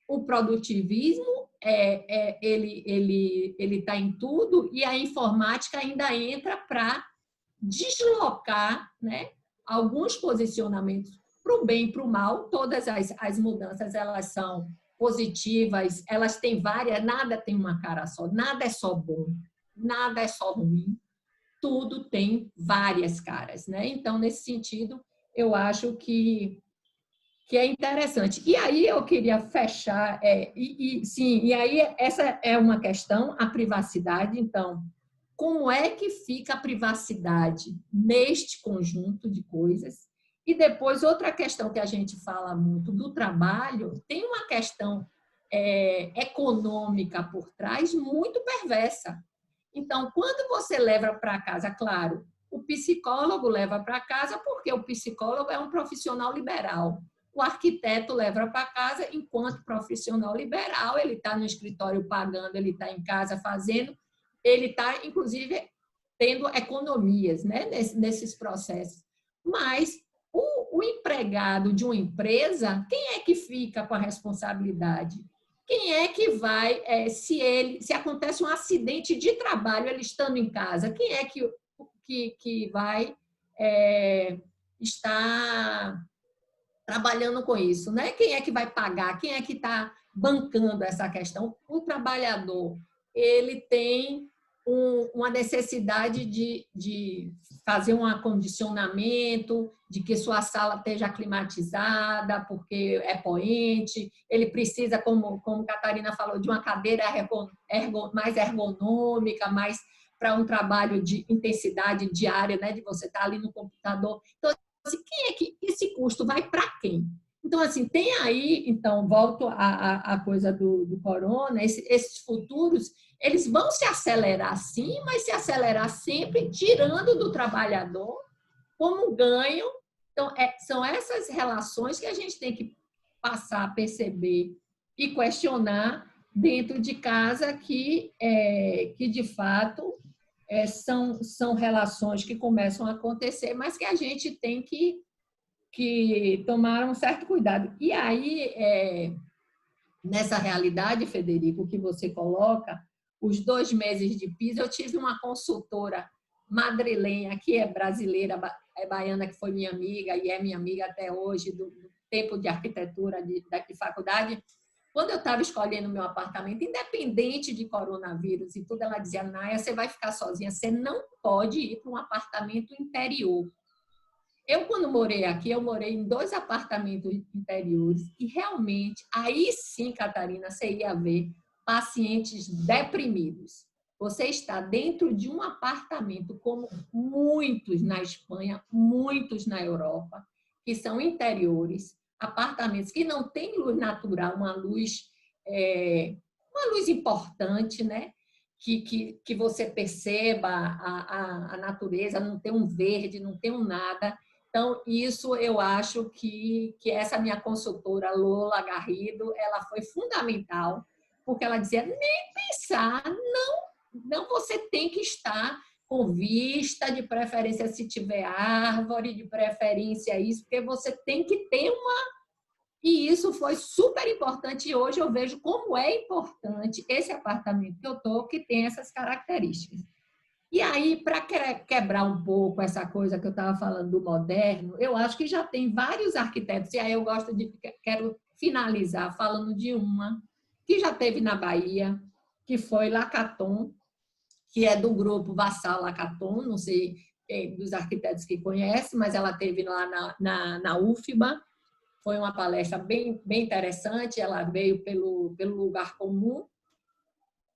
o produtivismo ele está em tudo e a informática ainda entra para deslocar, né, alguns posicionamentos para o bem e para o mal. Todas as mudanças, elas são positivas, elas têm várias, nada tem uma cara só, nada é só bom, nada é só ruim, tudo tem várias caras, né? Então, nesse sentido, eu acho que é interessante. E aí eu queria fechar, sim, e aí essa é uma questão, a privacidade. Então, como é que fica a privacidade neste conjunto de coisas? E depois, outra questão que a gente fala muito do trabalho, tem uma questão econômica por trás muito perversa. Então, quando você leva para casa, claro, o psicólogo leva para casa porque o psicólogo é um profissional liberal. O arquiteto leva para casa enquanto profissional liberal, ele está no escritório pagando, ele está em casa fazendo, ele está, inclusive, tendo economias, né, nesses processos. Mas o empregado de uma empresa, quem é que fica com a responsabilidade? Quem é que vai, se acontece um acidente de trabalho, ele estando em casa, quem é que vai estar trabalhando com isso, né? Quem é que vai pagar? Quem é que está bancando essa questão? O trabalhador, ele tem uma necessidade de fazer um acondicionamento, de que sua sala esteja climatizada, porque é poente, ele precisa, como Catarina falou, de uma cadeira mais ergonômica, mais para um trabalho de intensidade diária, né? De você estar ali no computador. Então, assim, esse custo vai para quem? Então, assim, tem aí, então, volto à coisa do corona, esses futuros, eles vão se acelerar sim, mas se acelerar sempre tirando do trabalhador como ganho. Então, são essas relações que a gente tem que passar a perceber e questionar dentro de casa que de fato, são relações que começam a acontecer, mas que a gente tem que tomar um certo cuidado. E aí, nessa realidade, Federico, que você coloca, os 2 meses de Pisa, eu tive uma consultora madrilenha, que é brasileira, baiana, que foi minha amiga e é minha amiga até hoje, do tempo de arquitetura da faculdade. Quando eu estava escolhendo meu apartamento, independente de coronavírus e tudo, ela dizia, Naya, você vai ficar sozinha, você não pode ir para um apartamento interior. Eu, quando morei aqui, eu morei em 2 apartamentos interiores e realmente, aí sim, Catarina, você ia ver pacientes deprimidos. Você está dentro de um apartamento, como muitos na Espanha, muitos na Europa, que são interiores, apartamentos que não têm luz natural, uma luz importante, né? Que você perceba a natureza, não tem um verde, não tem um nada. Então, isso eu acho que essa minha consultora, Lola Garrido, ela foi fundamental, porque ela dizia, nem pensar, não você tem que estar com vista, de preferência se tiver árvore, de preferência isso, porque você tem que ter E isso foi super importante e hoje eu vejo como é importante esse apartamento que eu estou, que tem essas características. E aí, para quebrar um pouco essa coisa que eu estava falando do moderno, eu acho que já tem vários arquitetos, e aí eu quero finalizar falando de uma que já teve na Bahia, que foi Lacaton, que é do grupo Vassal Lacaton, não sei dos arquitetos que conhecem, mas ela teve lá na UFBA, foi uma palestra bem interessante, ela veio pelo lugar comum.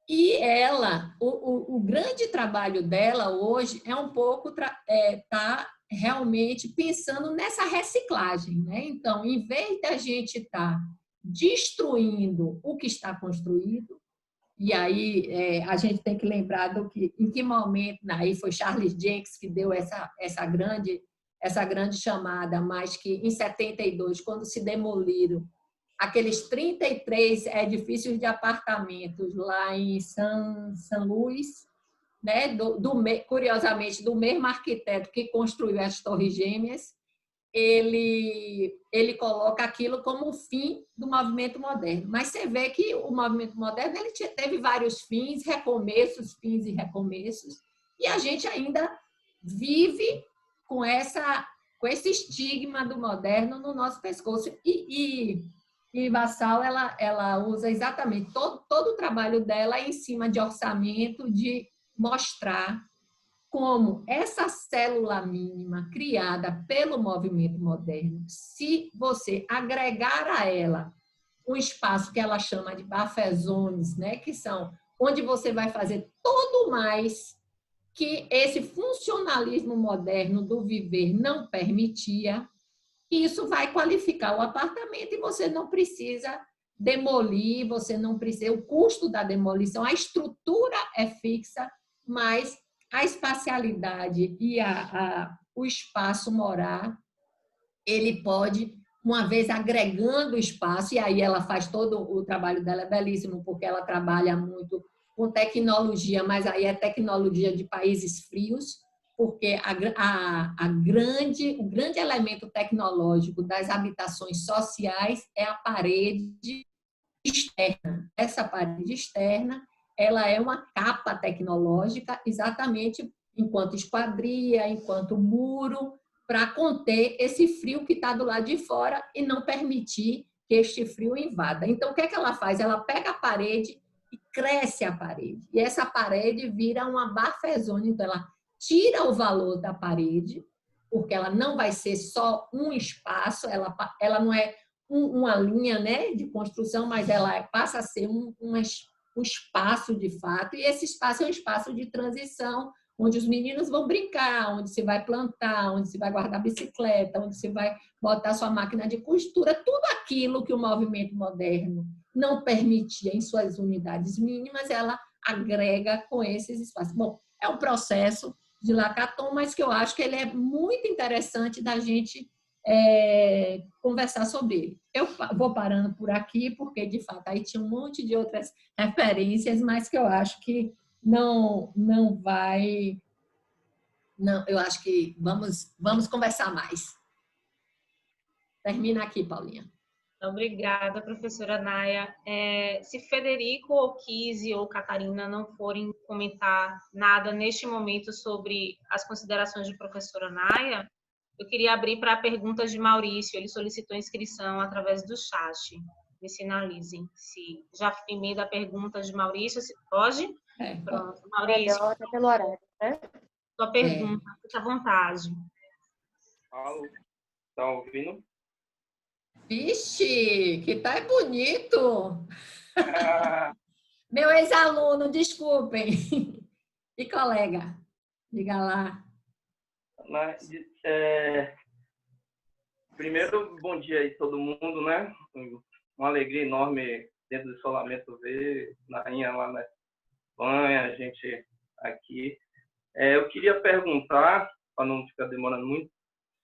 E ela, o grande trabalho dela hoje é um pouco tá realmente pensando nessa reciclagem, né? Então, em vez da gente estar destruindo o que está construído, e aí a gente tem que lembrar em que momento, aí foi Charles Jenkins que deu essa grande chamada, mas que em 72, quando se demoliram aqueles 33 edifícios de apartamentos lá em São Luís, né, curiosamente, do mesmo arquiteto que construiu as Torres Gêmeas, ele coloca aquilo como o fim do movimento moderno. Mas você vê que o movimento moderno ele teve vários fins, recomeços, fins e recomeços, e a gente ainda vive com esse estigma do moderno no nosso pescoço. E Vassal, ela usa exatamente todo o trabalho dela em cima de orçamento, de mostrar como essa célula mínima criada pelo movimento moderno, se você agregar a ela um espaço que ela chama de buffer zones, né, que são onde você vai fazer todo mais que esse funcionalismo moderno do viver não permitia, isso vai qualificar o apartamento e você não precisa demolir, você não precisa, o custo da demolição, a estrutura é fixa, mas a espacialidade e o espaço morar, ele pode, uma vez agregando espaço, e aí ela faz todo o trabalho dela, é belíssimo, porque ela trabalha muito com tecnologia, mas aí é tecnologia de países frios, porque o grande elemento tecnológico das habitações sociais é a parede externa. Essa parede externa, ela é uma capa tecnológica, exatamente enquanto esquadria, enquanto muro, para conter esse frio que está do lado de fora e não permitir que este frio invada. Então, o que é que ela faz? Ela pega a parede e cresce a parede. E essa parede vira uma buffer zone. Então, ela tira o valor da parede, porque ela não vai ser só um espaço, ela não é uma linha, né, de construção, mas ela passa a ser um espaço de fato, e esse espaço é um espaço de transição, onde os meninos vão brincar, onde se vai plantar, onde se vai guardar bicicleta, onde se vai botar sua máquina de costura, tudo aquilo que o movimento moderno não permitia em suas unidades mínimas, ela agrega com esses espaços. Bom, é um processo de Lacaton, mas que eu acho que ele é muito interessante da gente conversar sobre ele. Eu vou parando por aqui, porque, de fato, aí tinha um monte de outras referências, mas que eu acho que não vai... Não, eu acho que vamos conversar mais. Termina aqui, Paulinha. Obrigada, professora Naya. Se Federico, ou Kise, ou Catarina não forem comentar nada neste momento sobre as considerações de professora Naya, eu queria abrir para perguntas de Maurício. Ele solicitou inscrição através do chat. Me sinalizem se já emenda a pergunta de Maurício. Pode? Pronto. Maurício, melhor até pelo horário, né? Sua pergunta, fique à vontade. Alô, tá ouvindo? Vixe, que tá bonito! Meu ex-aluno, desculpem. E colega, diga lá. Primeiro, bom dia aí todo mundo, né? Uma alegria enorme dentro do isolamento ver Nainha lá na Espanha, a gente aqui. Eu queria perguntar, para não ficar demorando muito,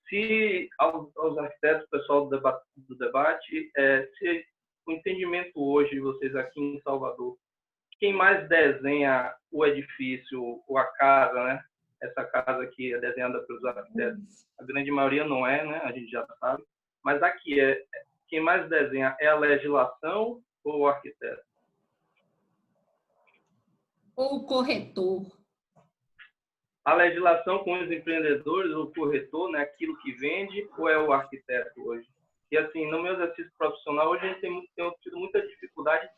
se aos arquitetos, pessoal do debate, se o entendimento hoje de vocês aqui em Salvador, quem mais desenha o edifício ou a casa, né? Essa casa aqui é desenhada pelos arquitetos. A grande maioria não é, né? A gente já sabe. Mas aqui quem mais desenha é a legislação ou o arquiteto? Ou o corretor. A legislação com os empreendedores, o corretor, né? Aquilo que vende, ou é o arquiteto hoje? E assim, no meu exercício profissional, hoje a gente tem tido muita dificuldade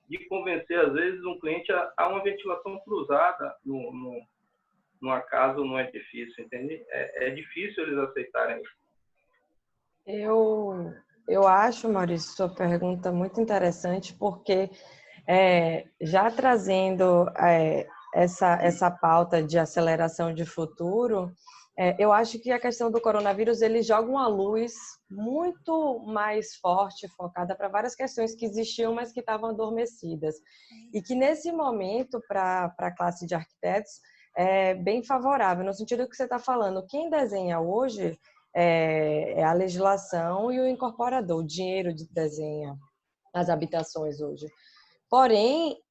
de convencer, às vezes, um cliente a uma ventilação cruzada numa casa ou num edifício, entende? É difícil eles aceitarem isso. Eu acho, Maurício, sua pergunta muito interessante, porque já trazendo essa pauta de aceleração de futuro, Eu acho que a questão do coronavírus, ele joga uma luz muito mais forte, focada para várias questões que existiam, mas que estavam adormecidas. E que, nesse momento, para a classe de arquitetos, é bem favorável, no sentido que você está falando. Quem desenha hoje é a legislação e o incorporador, o dinheiro de desenha as habitações hoje. Porém,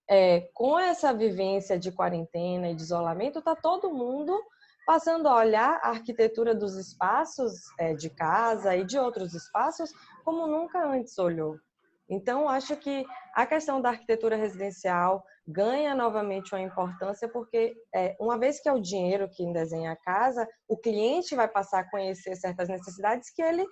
com essa vivência de quarentena e de isolamento, está todo mundo passando a olhar a arquitetura dos espaços de casa e de outros espaços como nunca antes olhou. Então, acho que a questão da arquitetura residencial ganha novamente uma importância, porque uma vez que é o dinheiro quem desenha a casa, o cliente vai passar a conhecer certas necessidades que ele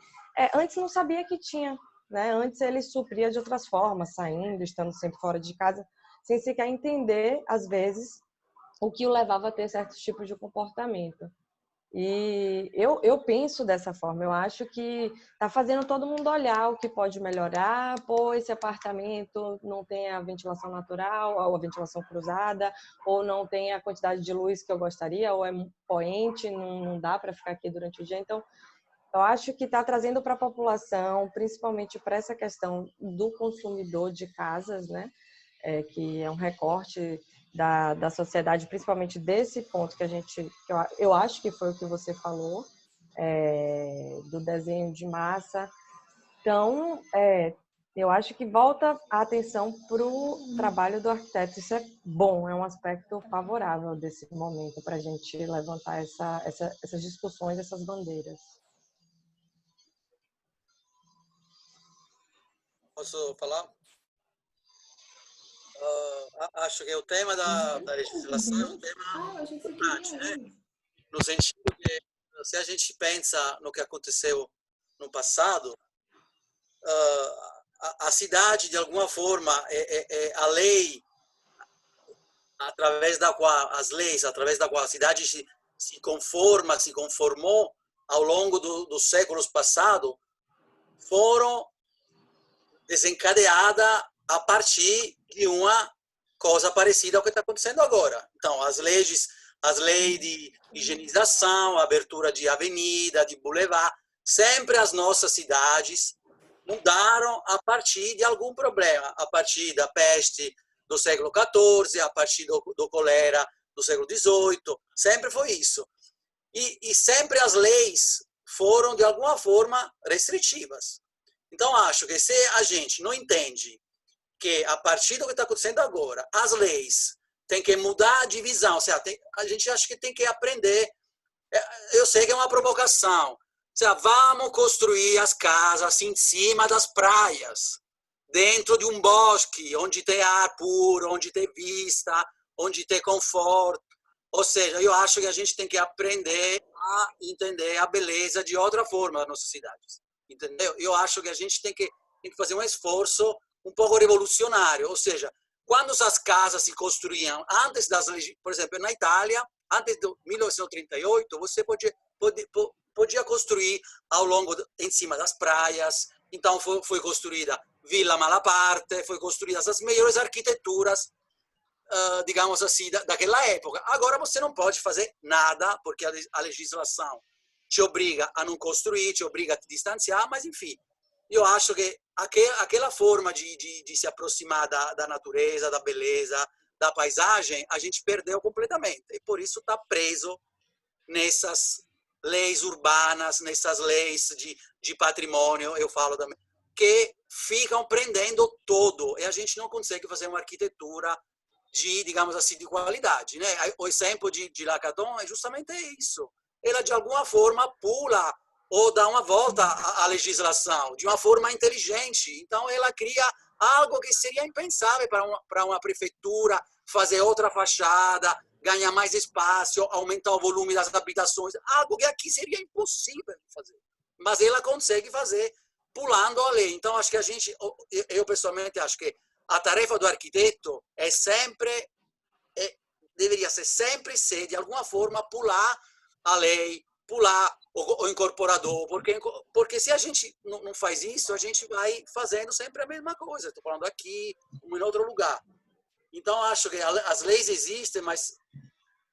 antes não sabia que tinha, né? Antes ele supria de outras formas, saindo, estando sempre fora de casa, sem sequer entender, às vezes, o que o levava a ter certos tipos de comportamento. E eu penso dessa forma, eu acho que está fazendo todo mundo olhar o que pode melhorar. Pô, esse apartamento não tem a ventilação natural, ou a ventilação cruzada, ou não tem a quantidade de luz que eu gostaria, ou é poente, não dá para ficar aqui durante o dia. Então, eu acho que está trazendo para a população, principalmente para essa questão do consumidor de casas, né? Que é um recorte da sociedade, principalmente desse ponto que eu acho que foi o que você falou, do desenho de massa. Então, eu acho que volta a atenção para o trabalho do arquiteto. Isso é bom, é um aspecto favorável desse momento para a gente levantar essas discussões, essas bandeiras. Posso falar? Acho que o tema da legislação é um tema importante, né? No sentido que, se a gente pensa no que aconteceu no passado, a cidade, de alguma forma, a lei, através da qual a cidade se conformou ao longo dos séculos passados, foram desencadeadas a partir de uma coisa parecida ao que está acontecendo agora. Então, as leis de higienização, abertura de avenida, de boulevard, sempre as nossas cidades mudaram a partir de algum problema, a partir da peste do século XIV, a partir do colera do século XVIII, sempre foi isso. E sempre as leis foram, de alguma forma, restritivas. Então, acho que se a gente não entende que, a partir do que está acontecendo agora, as leis têm que mudar a divisão, ou seja, a gente acha que tem que aprender. Eu sei que é uma provocação. Ou seja, vamos construir as casas assim, em cima das praias, dentro de um bosque, onde tem ar puro, onde tem vista, onde tem conforto. Ou seja, eu acho que a gente tem que aprender a entender a beleza de outra forma das nossas cidades. Entendeu? Eu acho que a gente tem que fazer um esforço um pouco revolucionário, ou seja, quando as casas se construíam antes das leis, por exemplo, na Itália, antes de 1938, você podia construir em cima das praias. Então foi construída Villa Malaparte, foi construídas as melhores arquiteturas, digamos assim, daquela época. Agora você não pode fazer nada, porque a legislação te obriga a não construir, te obriga a te distanciar, mas enfim, eu acho que aquela forma de se aproximar da natureza, da beleza, da paisagem, a gente perdeu completamente. E por isso está preso nessas leis urbanas, nessas leis de patrimônio, eu falo também, que ficam prendendo todo. E a gente não consegue fazer uma arquitetura digamos assim, de qualidade, né? O exemplo de Lacaton é justamente isso. Ela, de alguma forma, pula ou dá uma volta à legislação de uma forma inteligente. Então, ela cria algo que seria impensável para uma prefeitura fazer outra fachada, ganhar mais espaço, aumentar o volume das habitações, algo que aqui seria impossível de fazer. Mas ela consegue fazer pulando a lei. Então, acho que eu pessoalmente acho que a tarefa do arquiteto deveria ser, de alguma forma, pular a lei, pular o incorporador, porque se a gente não faz isso, a gente vai fazendo sempre a mesma coisa. Estou falando aqui, como em outro lugar. Então, acho que as leis existem, mas,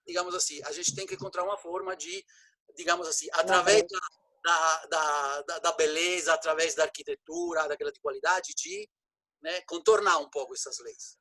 digamos assim, a gente tem que encontrar uma forma de digamos assim, através da beleza, através da arquitetura, daquela de qualidade, de, né, contornar um pouco essas leis.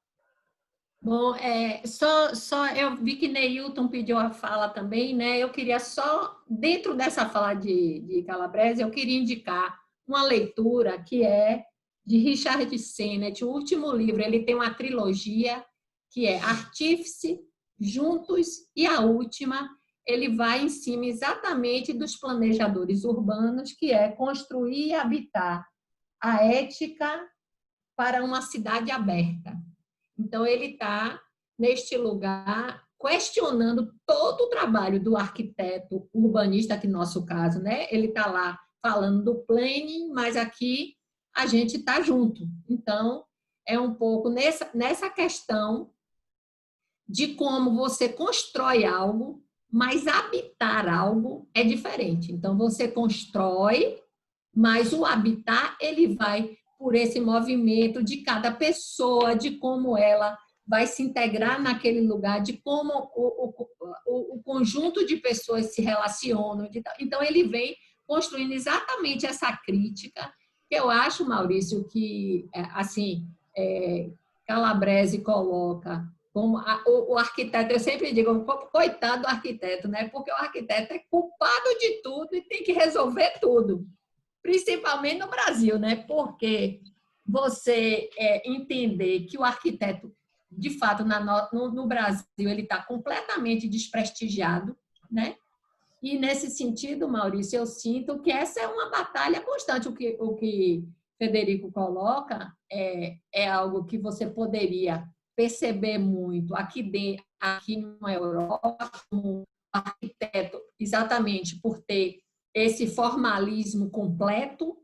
Bom, eu vi que Neilton pediu a fala também, né? Eu queria só, dentro dessa fala de Calabrese, eu queria indicar uma leitura que é de Richard Sennett, o último livro. Ele tem uma trilogia que é Artífice, Juntos e a Última. Ele vai em cima exatamente dos planejadores urbanos, que é construir e habitar a ética para uma cidade aberta. Então, ele está, neste lugar, questionando todo o trabalho do arquiteto urbanista, que no nosso caso, né? Ele está lá falando do planning, mas aqui a gente está junto. Então, é um pouco nessa questão de como você constrói algo, mas habitar algo é diferente. Então, você constrói, mas o habitar, ele vai por esse movimento de cada pessoa, de como ela vai se integrar naquele lugar, de como o conjunto de pessoas se relacionam. Então, ele vem construindo exatamente essa crítica, que eu acho, Maurício, que, assim, Calabrese coloca como o arquiteto, eu sempre digo, coitado do arquiteto, né? Porque o arquiteto é culpado de tudo e tem que resolver tudo. Principalmente no Brasil, né? Porque você entender que o arquiteto, de fato, no Brasil, ele está completamente desprestigiado, né? E, nesse sentido, Maurício, eu sinto que essa é uma batalha constante. O que Federico coloca é algo que você poderia perceber muito aqui na Europa, como arquiteto, exatamente por ter esse formalismo completo.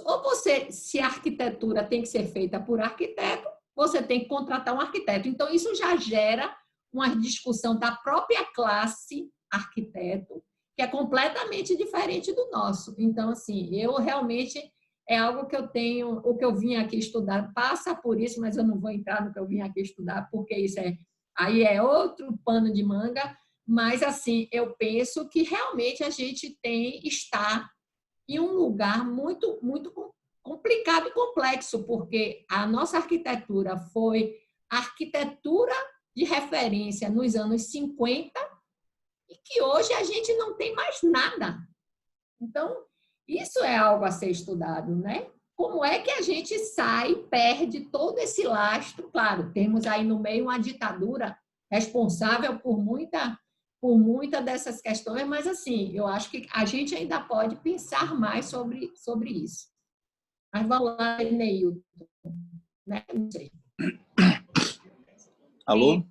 Ou você, se a arquitetura tem que ser feita por arquiteto, você tem que contratar um arquiteto. Então, isso já gera uma discussão da própria classe arquiteto, que é completamente diferente do nosso. Então, assim, eu realmente é algo que eu tenho, o que eu vim aqui estudar passa por isso, mas eu não vou entrar no que eu vim aqui estudar, porque isso aí é outro pano de manga. Mas, assim, eu penso que realmente a gente está em um lugar muito, muito complicado e complexo, porque a nossa arquitetura foi a arquitetura de referência nos anos 50 e que hoje a gente não tem mais nada. Então, isso é algo a ser estudado, né? Como é que a gente sai, perde todo esse lastro? Claro, temos aí no meio uma ditadura responsável por muita dessas questões, mas, assim, eu acho que a gente ainda pode pensar mais sobre isso. Mas vamos lá, Neilton. Né? Não sei. Alô?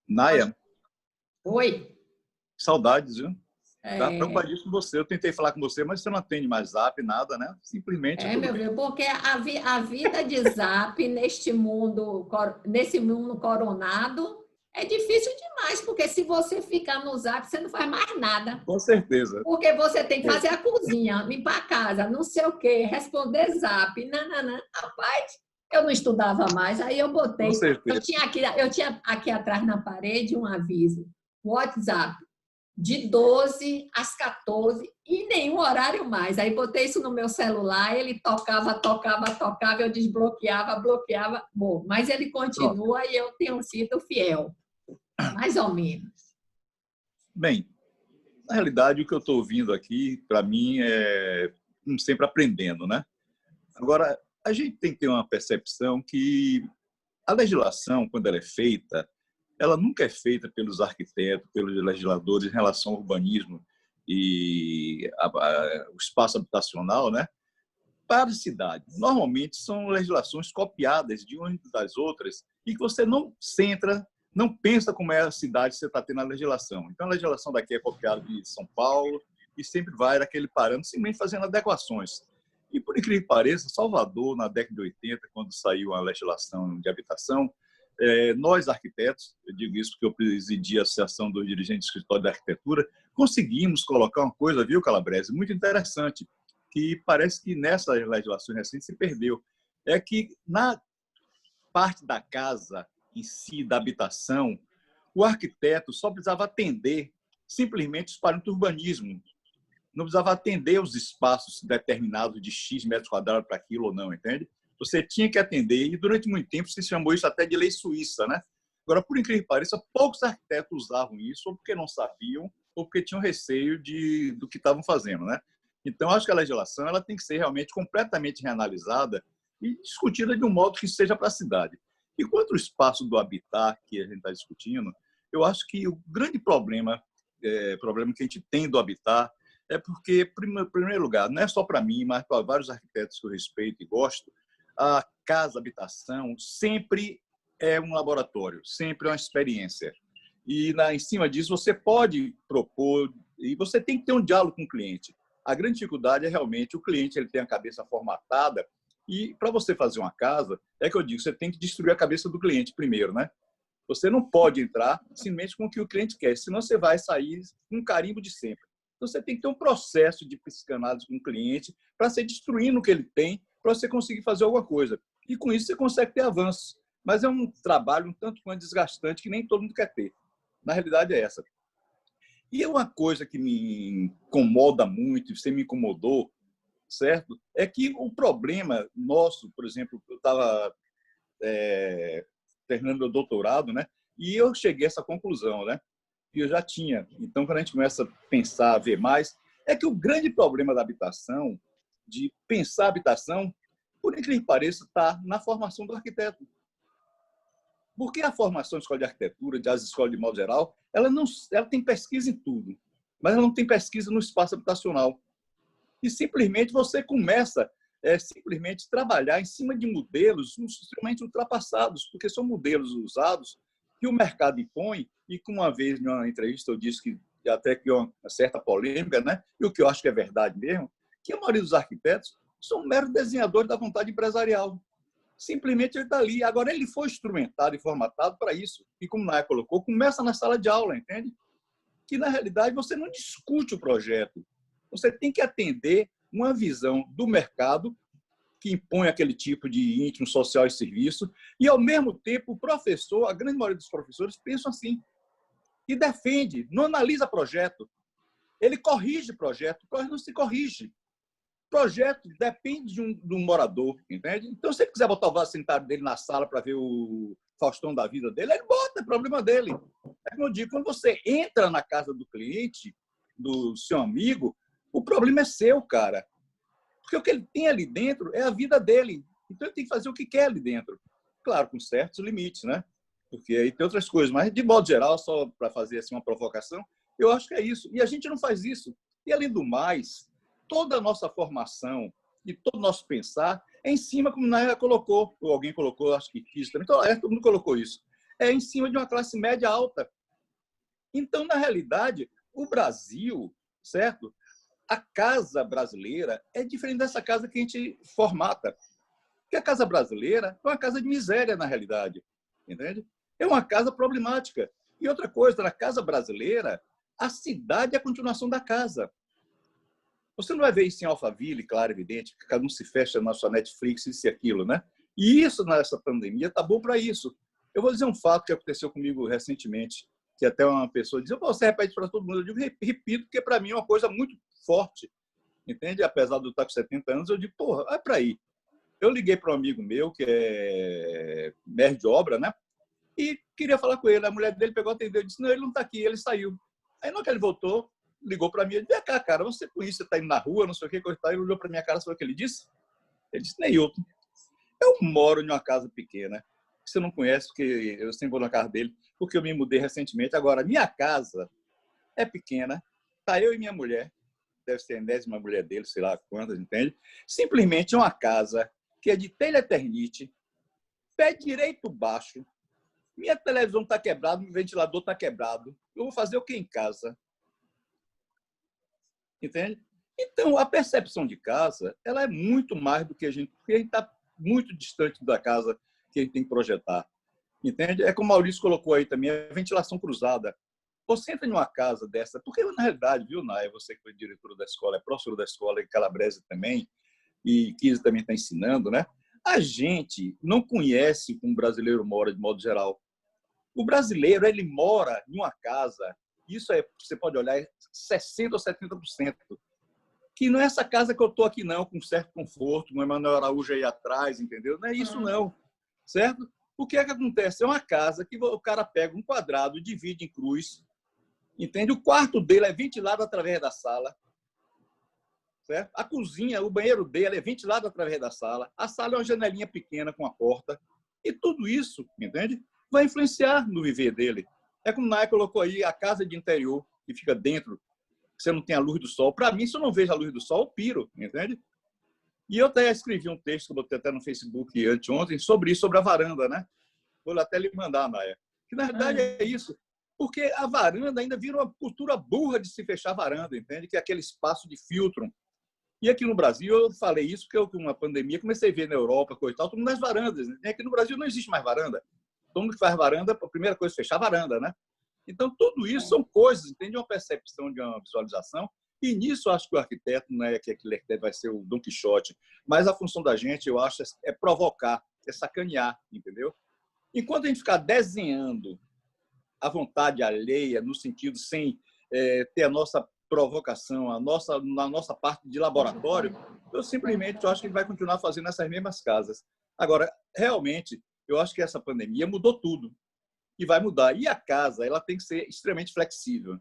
Naya? Oi. Saudades, viu? Estava preocupadíssimo com você. Eu tentei falar com você, mas você não atende mais Zap, nada, né? Simplesmente... meu filho, porque a vida de Zap nesse mundo coronado é difícil demais, porque se você ficar no Zap, você não faz mais nada. Com certeza. Porque você tem que fazer a cozinha, limpar a casa, não sei o quê, responder Zap, nananã. Rapaz, eu não estudava mais, aí eu botei... Com certeza. Eu tinha aqui atrás na parede um aviso, WhatsApp, de 12 às 14 e nenhum horário mais. Aí botei isso no meu celular, ele tocava, eu desbloqueava, bloqueava. Bom, mas ele continua e eu tenho sido fiel, mais ou menos. Bem, na realidade, o que eu estou ouvindo aqui, para mim, é sempre aprendendo, né? Agora, a gente tem que ter uma percepção que a legislação, quando ela é feita, ela nunca é feita pelos arquitetos, pelos legisladores em relação ao urbanismo e o espaço habitacional, né? Para a cidade. Normalmente são legislações copiadas de umas das outras e que você não centra, não pensa como é a cidade que você está tendo a legislação. Então, a legislação daqui é copiada de São Paulo e sempre vai naquele parâmetro, simplesmente fazendo adequações. E, por incrível que pareça, Salvador, na década de 80, quando saiu a legislação de habitação, nós, arquitetos, eu digo isso porque eu presidi a Associação dos Dirigentes do Escritório da Arquitetura, conseguimos colocar uma coisa, viu, Calabrese, muito interessante, que parece que nessa legislação recente se perdeu. É que na parte da casa em si, da habitação, o arquiteto só precisava atender simplesmente os parâmetros do urbanismo. Não precisava atender os espaços determinados de X metros quadrados para aquilo ou não, entende? Você tinha que atender, e durante muito tempo se chamou isso até de lei suíça, né? Agora, por incrível que pareça, poucos arquitetos usavam isso, ou porque não sabiam, ou porque tinham receio do que estavam fazendo, né? Então, acho que a legislação ela tem que ser realmente completamente reanalisada e discutida de um modo que seja para a cidade. E quanto ao espaço do habitat que a gente está discutindo, eu acho que o grande problema que a gente tem do habitat é porque, em primeiro lugar, não é só para mim, mas para vários arquitetos que eu respeito e gosto, a casa, a habitação, sempre é um laboratório, sempre é uma experiência. E, em cima disso, você pode propor, e você tem que ter um diálogo com o cliente. A grande dificuldade é realmente o cliente ele tem a cabeça formatada, e para você fazer uma casa, é que eu digo, você tem que destruir a cabeça do cliente primeiro, né? Você não pode entrar simplesmente com o que o cliente quer, senão você vai sair com um carimbo de sempre. Então, você tem que ter um processo de psicanálise com o cliente para você destruindo o que ele tem, para você conseguir fazer alguma coisa. E, com isso, você consegue ter avanços. Mas é um trabalho um tanto quanto desgastante que nem todo mundo quer ter. Na realidade, é essa. E uma coisa que me incomoda muito, e você me incomodou, certo? É que o problema nosso, por exemplo, eu estava terminando meu doutorado, né? E eu cheguei a essa conclusão, né? E eu já tinha. Então, quando a gente começa a pensar, a ver mais, é que o grande problema da habitação, de pensar a habitação, por incrível que pareça, está na formação do arquiteto. Porque a formação de escola de arquitetura, das escolas de modo geral, ela tem pesquisa em tudo, mas ela não tem pesquisa no espaço habitacional. E simplesmente você começa simplesmente trabalhar em cima de modelos extremamente ultrapassados, porque são modelos usados que o mercado impõe, e que uma vez, em uma entrevista, eu disse que até criou uma certa polêmica, né? E o que eu acho que é verdade mesmo, que a maioria dos arquitetos são meros desenhadores da vontade empresarial. Simplesmente ele está ali. Agora, ele foi instrumentado e formatado para isso. E, como Naya colocou, começa na sala de aula, entende? Que, na realidade, você não discute o projeto. Você tem que atender uma visão do mercado que impõe aquele tipo de íntimo, social e serviço. E, ao mesmo tempo, o professor, a grande maioria dos professores, pensam assim. E defende, não analisa projeto. Ele corrige projeto não se corrige. Projeto depende de um morador, entende? Então, se ele quiser botar o vaso sanitário dele na sala para ver o Faustão da vida dele, ele bota, é problema dele. É como eu digo, quando você entra na casa do cliente, do seu amigo, o problema é seu, cara. Porque o que ele tem ali dentro é a vida dele. Então, ele tem que fazer o que quer ali dentro. Claro, com certos limites, né? Porque aí tem outras coisas. Mas, de modo geral, só para fazer assim, uma provocação, eu acho que é isso. E a gente não faz isso. E, além do mais, toda a nossa formação e todo o nosso pensar é em cima, como Naya colocou, ou alguém colocou, acho que quis também, então, todo mundo colocou isso, é em cima de uma classe média alta. Então, na realidade, o Brasil, certo? A casa brasileira é diferente dessa casa que a gente formata. Porque a casa brasileira é uma casa de miséria, na realidade, entende? É uma casa problemática. E outra coisa, na casa brasileira, a cidade é a continuação da casa. Você não vai ver isso em Alphaville, claro, evidente, que cada um se fecha na sua Netflix, isso e aquilo, né? E isso, nessa pandemia, tá bom para isso. Eu vou dizer um fato que aconteceu comigo recentemente, que até uma pessoa dizia, você repete para todo mundo. Eu digo, repito, porque para mim é uma coisa muito forte, entende? Apesar de eu estar com 70 anos, eu digo, porra, vai para aí. Eu liguei para um amigo meu, que é mestre de obra, né? E queria falar com ele. A mulher dele pegou, atendeu, e disse, não, ele não está aqui, ele saiu. Aí, na hora que ele voltou, ligou para mim, ele disse, vem cá, cara, você com isso, você está indo na rua, não sei o que, coisa e tal. Ele olhou para minha cara, sabe o que ele disse? Ele disse, Neilton, eu moro em uma casa pequena, que você não conhece, porque eu sempre vou na casa dele, porque eu me mudei recentemente. Agora, minha casa é pequena, tá eu e minha mulher, deve ser a 10ª mulher dele, sei lá quantas, entende? Simplesmente é uma casa que é de telha eternite, pé direito baixo, minha televisão está quebrada, meu ventilador está quebrado, eu vou fazer o que em casa? Entende? Então, a percepção de casa, ela é muito mais do que porque a gente está muito distante da casa que a gente tem que projetar. Entende? É como o Maurício colocou aí também, a ventilação cruzada. Você entra em uma casa dessa, porque na realidade, viu, Naya, você que foi diretora da escola, é professora da escola, e Calabrese também, e Kisa também está ensinando, né? A gente não conhece como o brasileiro mora de modo geral. O brasileiro, ele mora em uma casa isso você pode olhar, é 60% ou 70%. Que não é essa casa que eu estou aqui, não, com certo conforto, com o Emanuel Araújo aí atrás, entendeu? Não é isso, não, certo? O que é que acontece? É uma casa que o cara pega um quadrado, divide em cruz, entende? O quarto dele é ventilado através da sala, certo? A cozinha, o banheiro dele é ventilado através da sala, a sala é uma janelinha pequena com a porta, e tudo isso, entende? Vai influenciar no viver dele. É como o Naya colocou aí, a casa de interior, que fica dentro, você não tem a luz do sol. Para mim, se eu não vejo a luz do sol, eu piro, entende? E eu até escrevi um texto que eu botei até no Facebook anteontem sobre isso, sobre a varanda, né? Vou até lhe mandar, Naya. Que na verdade é isso. Porque a varanda ainda vira uma cultura burra de se fechar a varanda, entende? Que é aquele espaço de filtro. E aqui no Brasil, eu falei isso porque eu, com uma pandemia, comecei a ver na Europa, coisa e tal, todo mundo nas varandas. Né? Aqui no Brasil não existe mais varanda. Todo mundo que faz varanda, a primeira coisa é fechar a varanda, né? Então, tudo isso são coisas, entende? Uma percepção de uma visualização. E nisso, eu acho que o arquiteto, não é que aquele arquiteto vai ser o Don Quixote, mas a função da gente, eu acho, é provocar, é sacanear, entendeu? Enquanto a gente ficar desenhando a vontade alheia, no sentido sem ter a nossa provocação, na nossa parte de laboratório, eu simplesmente acho que ele vai continuar fazendo essas mesmas casas. Agora, realmente, eu acho que essa pandemia mudou tudo. E vai mudar. E a casa, ela tem que ser extremamente flexível.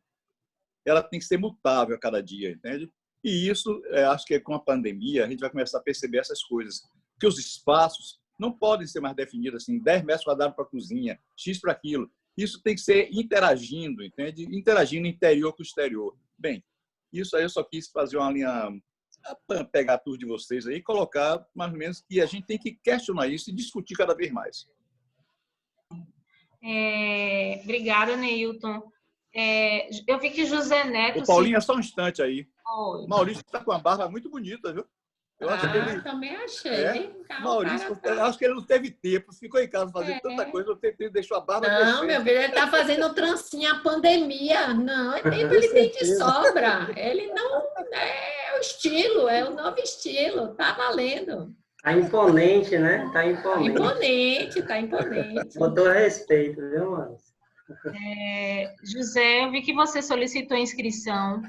Ela tem que ser mutável a cada dia, entende? E isso, acho que com a pandemia, a gente vai começar a perceber essas coisas. Porque os espaços não podem ser mais definidos assim, 10 metros quadrados para a cozinha, X para aquilo. Isso tem que ser interagindo, entende? Interagindo interior com o exterior. Bem, isso aí eu só quis fazer uma linha, pegar tudo de vocês aí e colocar, mais ou menos, que a gente tem que questionar isso e discutir cada vez mais. Obrigada, Neilton. Eu vi que José Neto... Ô, Paulinha, só um instante aí. Oi. Maurício está com a barba muito bonita, viu? Eu acho que ele... também achei. Maurício, eu acho que ele não teve tempo, ficou em casa fazendo tanta coisa, deixou a barba Não, crescer. meu filho, ele está fazendo trancinha a pandemia. Não, ele tem de sobra. Ele não... É o estilo, é o novo estilo. Tá valendo. Tá imponente, né? Tá imponente. Tá imponente. Botou respeito, viu, mano? José, eu vi que você solicitou inscrição.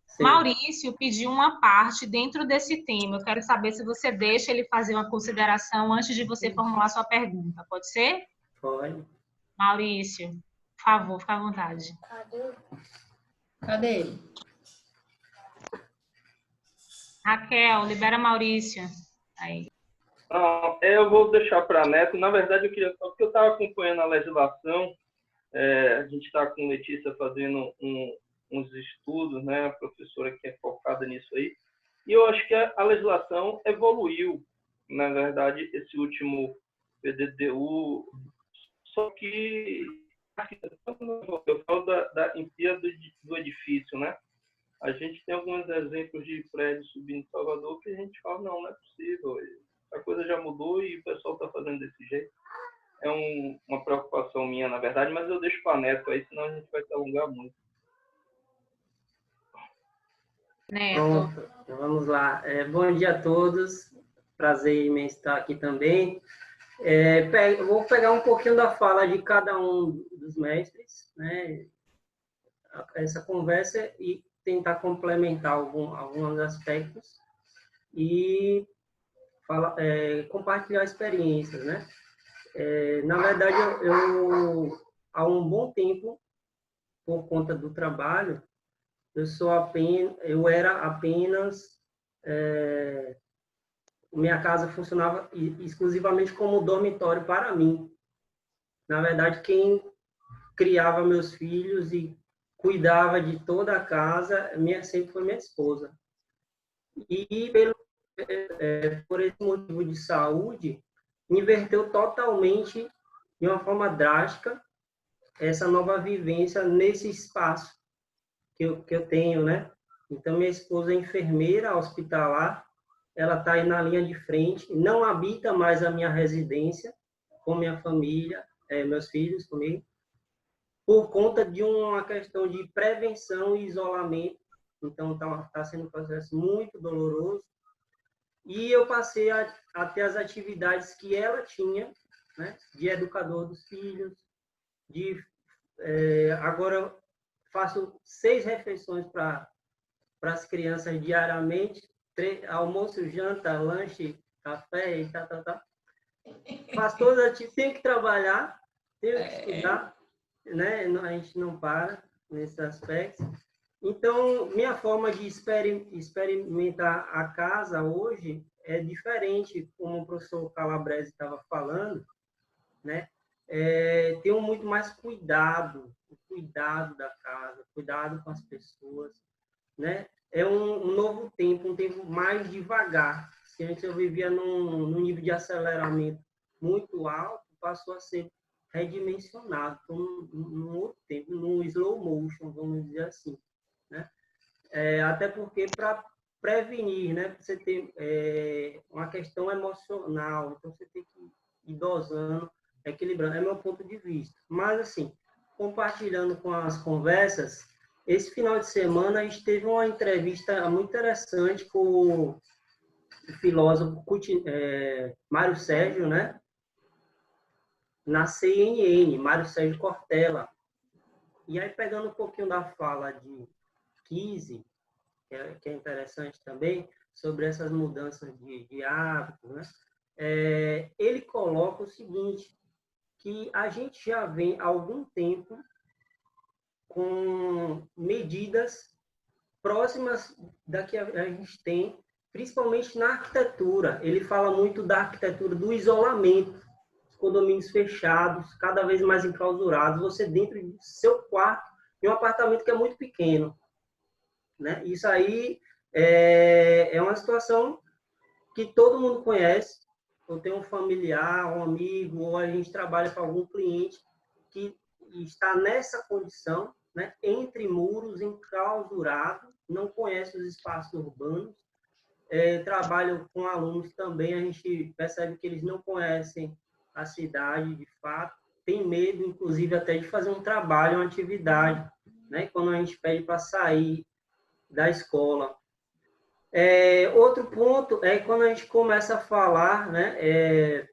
Sim. Maurício pediu uma parte dentro desse tema. Eu quero saber se você deixa ele fazer uma consideração antes de você formular sua pergunta. Pode ser? Pode. Maurício, por favor, fica à vontade. Cadê ele? Raquel, libera Maurício. Aí. Não, eu vou deixar para a Neto. Na verdade, eu queria só porque eu estava acompanhando a legislação. A gente está com Letícia fazendo uns estudos, né? A professora que é focada nisso aí. E eu acho que a legislação evoluiu, na verdade, esse último PDDU. Só que eu falo da empia do edifício, né? A gente tem alguns exemplos de prédios subindo em Salvador que a gente fala, não é possível. A coisa já mudou e o pessoal está fazendo desse jeito. É uma preocupação minha, na verdade, mas eu deixo para a Neto aí, senão a gente vai se alongar muito. Neto. Pronto, então vamos lá. Bom dia a todos. Prazer imenso estar aqui também. Eu vou pegar um pouquinho da fala de cada um dos mestres, né? Essa conversa e tentar complementar alguns aspectos e compartilhar experiências, né? Na verdade, eu há um bom tempo, por conta do trabalho, eu era apenas minha casa funcionava exclusivamente como dormitório para mim. Na verdade, quem criava meus filhos e cuidava de toda a casa sempre foi minha esposa. E por esse motivo de saúde, inverteu totalmente, de uma forma drástica, essa nova vivência nesse espaço que eu tenho, né? Então, minha esposa é enfermeira hospitalar, ela está aí na linha de frente, não habita mais a minha residência com minha família, meus filhos comigo, por conta de uma questão de prevenção e isolamento. Então, está sendo um processo muito doloroso. E eu passei a ter as atividades que ela tinha, né, de educador dos filhos, agora faço 6 refeições para as crianças diariamente, almoço, janta, lanche, café e tal. Faço todas as atividades, tenho que trabalhar, tenho que estudar, né? A gente não para nesses aspectos. Então, minha forma de experimentar a casa hoje é diferente, como o professor Calabrese estava falando, né? Tenho muito mais cuidado da casa, cuidado com as pessoas, né? É um novo tempo, um tempo mais devagar. Se antes eu vivia num nível de aceleramento muito alto, passou a ser redimensionado, num outro tempo, num slow motion, vamos dizer assim, né? Até porque para prevenir, né? Você tem uma questão emocional, então você tem que ir dosando, equilibrando, é meu ponto de vista. Mas, assim, compartilhando com as conversas, esse final de semana a gente teve uma entrevista muito interessante com o filósofo Mário Sérgio, né? Na CNN, Mário Sérgio Cortella. E aí, pegando um pouquinho da fala de Kise, que é interessante também, sobre essas mudanças de hábitos, né? Ele coloca o seguinte, que a gente já vem há algum tempo com medidas próximas da que a gente tem, principalmente na arquitetura. Ele fala muito da arquitetura do isolamento, os condomínios fechados, cada vez mais enclausurados, você dentro do seu quarto, em um apartamento que é muito pequeno, né? Isso aí é uma situação que todo mundo conhece, ou tem um familiar, um amigo, ou a gente trabalha para algum cliente que está nessa condição, né, entre muros, enclausurado, não conhece os espaços urbanos. Trabalho com alunos também, a gente percebe que eles não conhecem a cidade de fato, tem medo, inclusive, até de fazer um trabalho, uma atividade, né, quando a gente pede para sair da escola. Outro ponto é quando a gente começa a falar, né,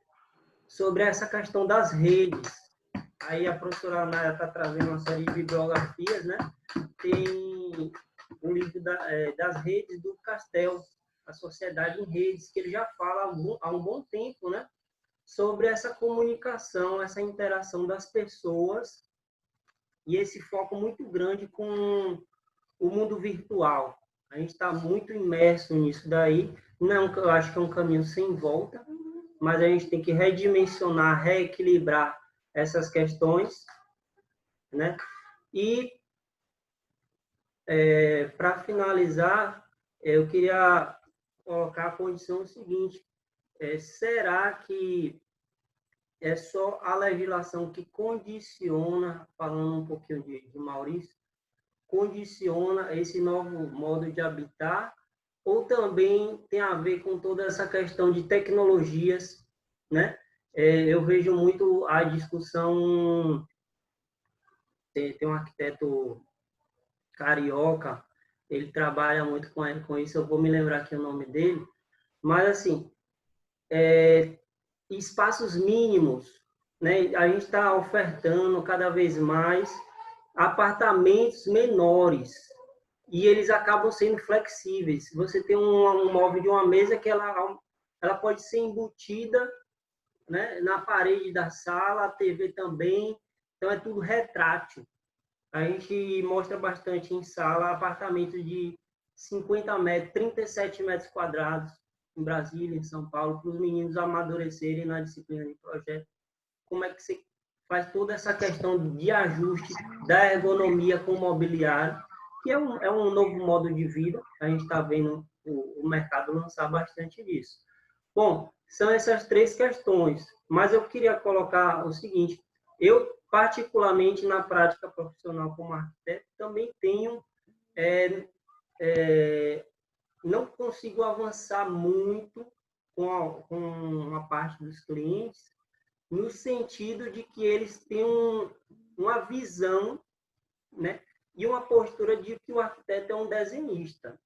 sobre essa questão das redes. Aí a professora Naya está trazendo uma série de bibliografias, né? Tem um livro das redes do Castel, a Sociedade em Redes, que ele já fala há um bom tempo, né? Sobre essa comunicação, essa interação das pessoas e esse foco muito grande com o mundo virtual. A gente está muito imerso nisso daí. Não, eu acho que é um caminho sem volta, mas a gente tem que redimensionar, reequilibrar essas questões, né? E, para finalizar, eu queria colocar a condição seguinte, será que é só a legislação que condiciona, falando um pouquinho de Maurício, condiciona esse novo modo de habitar, ou também tem a ver com toda essa questão de tecnologias, né? Eu vejo muito a discussão, tem um arquiteto carioca, ele trabalha muito com isso, eu vou me lembrar aqui o nome dele, mas assim, espaços mínimos, né? A gente está ofertando cada vez mais apartamentos menores e eles acabam sendo flexíveis. Você tem um móvel de uma mesa que ela pode ser embutida, né, na parede da sala, a TV também, então é tudo retrátil. A gente mostra bastante em sala apartamentos de 50 metros, 37 metros quadrados, em Brasília, em São Paulo, para os meninos amadurecerem na disciplina de projeto. Como é que você faz toda essa questão de ajuste da ergonomia com o mobiliário, que é um novo modo de vida, a gente está vendo o mercado lançar bastante disso. Bom, são essas 3 questões, mas eu queria colocar o seguinte, eu, particularmente na prática profissional como arquiteto, também tenho, não consigo avançar muito com a parte dos clientes, no sentido de que eles têm uma visão, né, e uma postura de que o arquiteto é um desenhista.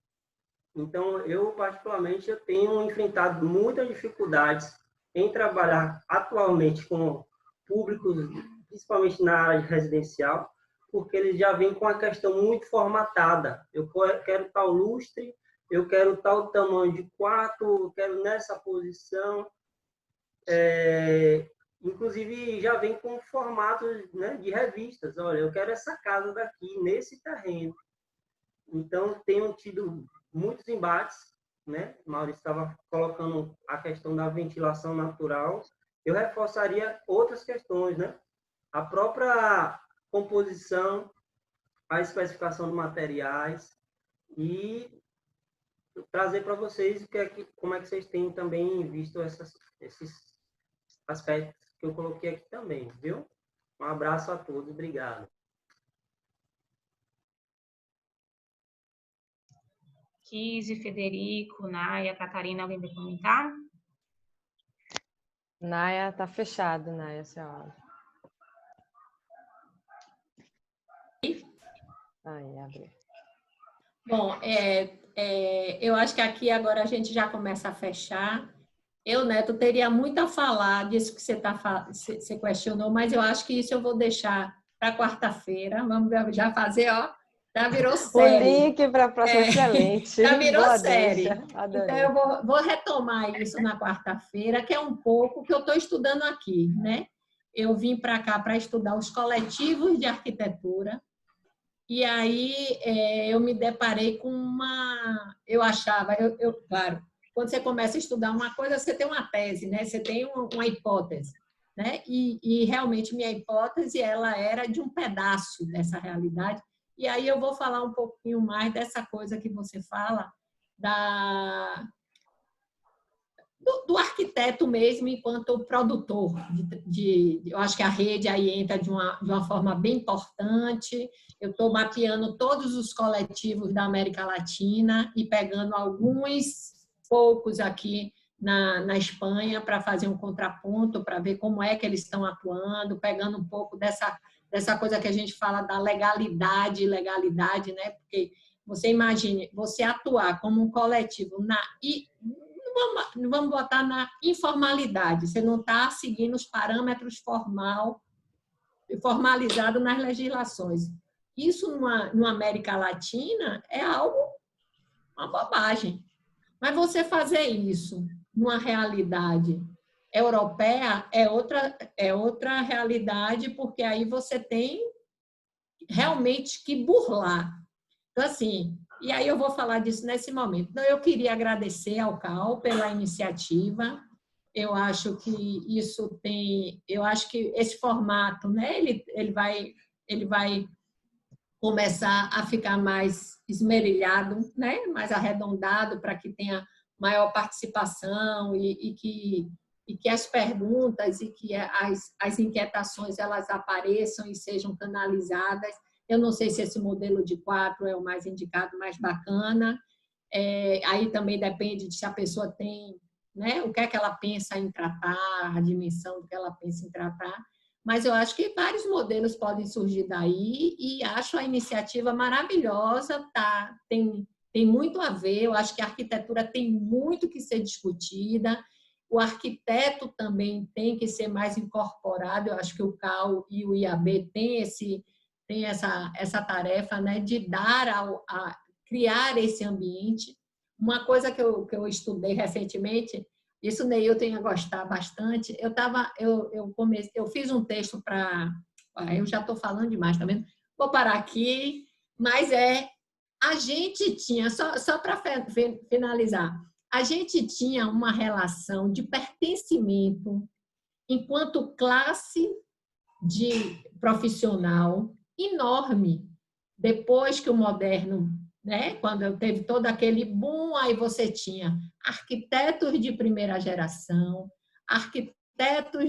Então, eu, particularmente, eu tenho enfrentado muitas dificuldades em trabalhar atualmente com públicos, principalmente na área residencial, porque eles já vêm com a questão muito formatada. Eu quero tal lustre, eu quero tal tamanho de quarto, eu quero nessa posição. Inclusive, já vem com formatos, né, de revistas. Olha, eu quero essa casa daqui, nesse terreno. Então, tenho tido muitos embates, né? O Maurício estava colocando a questão da ventilação natural. Eu reforçaria outras questões, né? A própria composição, a especificação de materiais e trazer para vocês como é que vocês têm também visto esses aspectos que eu coloquei aqui também, viu? Um abraço a todos, obrigado. Kise, Federico, Naya, Catarina, alguém vai comentar? Naya, tá fechado, Naya, seu áudio. Aí, abriu. Bom, eu acho que aqui agora a gente já começa a fechar. Eu, Neto, teria muito a falar disso que você questionou, mas eu acho que isso eu vou deixar para quarta-feira. Vamos já fazer, ó. Já virou série. O link para a próxima excelente. Já virou Boa série. Adorei. Então, eu vou retomar isso na quarta-feira, que é um pouco que eu estou estudando aqui, né? Eu vim para cá para estudar os coletivos de arquitetura, e aí eu me deparei com uma... Eu achava, claro, quando você começa a estudar uma coisa, você tem uma tese, né? Você tem uma hipótese, né? E realmente minha hipótese ela era de um pedaço dessa realidade. E aí eu vou falar um pouquinho mais dessa coisa que você fala do arquiteto mesmo enquanto produtor. Eu acho que a rede aí entra de uma forma bem importante. Eu estou mapeando todos os coletivos da América Latina e pegando alguns poucos aqui na Espanha para fazer um contraponto, para ver como é que eles estão atuando, pegando um pouco dessa coisa que a gente fala da legalidade, né? Porque você imagine, você atuar como um coletivo não vamos botar na informalidade, você não está seguindo os parâmetros formalizados nas legislações. Isso numa América Latina é uma bobagem. Mas você fazer isso numa realidade europeia é outra realidade, porque aí você tem realmente que burlar. Então, assim, e aí eu vou falar disso nesse momento. Então, eu queria agradecer ao CAL pela iniciativa. Eu acho que eu acho que esse formato, né, ele vai começar a ficar mais esmerilhado, né, mais arredondado, para que tenha maior participação e que as perguntas e que as inquietações elas apareçam e sejam canalizadas. Eu não sei se esse modelo de 4 é o mais indicado, mais bacana. Aí também depende de se a pessoa tem, né, o que é que ela pensa em tratar, a dimensão do que ela pensa em tratar. Mas eu acho que vários modelos podem surgir daí e acho a iniciativa maravilhosa, tá? Tem muito a ver, eu acho que a arquitetura tem muito que ser discutida, o arquiteto também tem que ser mais incorporado, eu acho que o CAL e o IAB têm essa tarefa, né, de criar esse ambiente. Uma coisa que eu estudei recentemente, isso Neilton ia gostar bastante, eu fiz um texto para... Eu já estou falando demais, tá vendo? Vou parar aqui, mas a gente tinha, só para finalizar, a gente tinha uma relação de pertencimento enquanto classe de profissional enorme. Depois que o moderno, né, quando teve todo aquele boom, aí você tinha arquitetos de primeira geração, arquitetos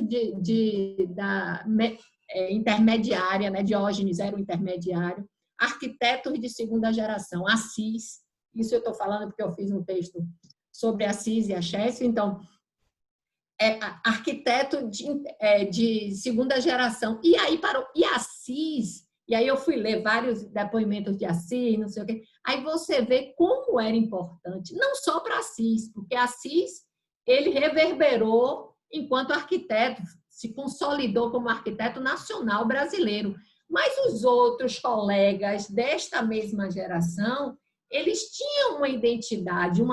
intermediária, né, Diógenes era o intermediário, arquitetos de segunda geração, Assis, isso eu estou falando porque eu fiz um texto sobre Assis e Achécio, então, arquiteto de segunda geração. E aí parou. E Assis, e aí eu fui ler vários depoimentos de Assis, não sei o quê. Aí você vê como era importante, não só para Assis, porque Assis, ele reverberou enquanto arquiteto, se consolidou como arquiteto nacional brasileiro. Mas os outros colegas desta mesma geração, eles tinham uma identidade, um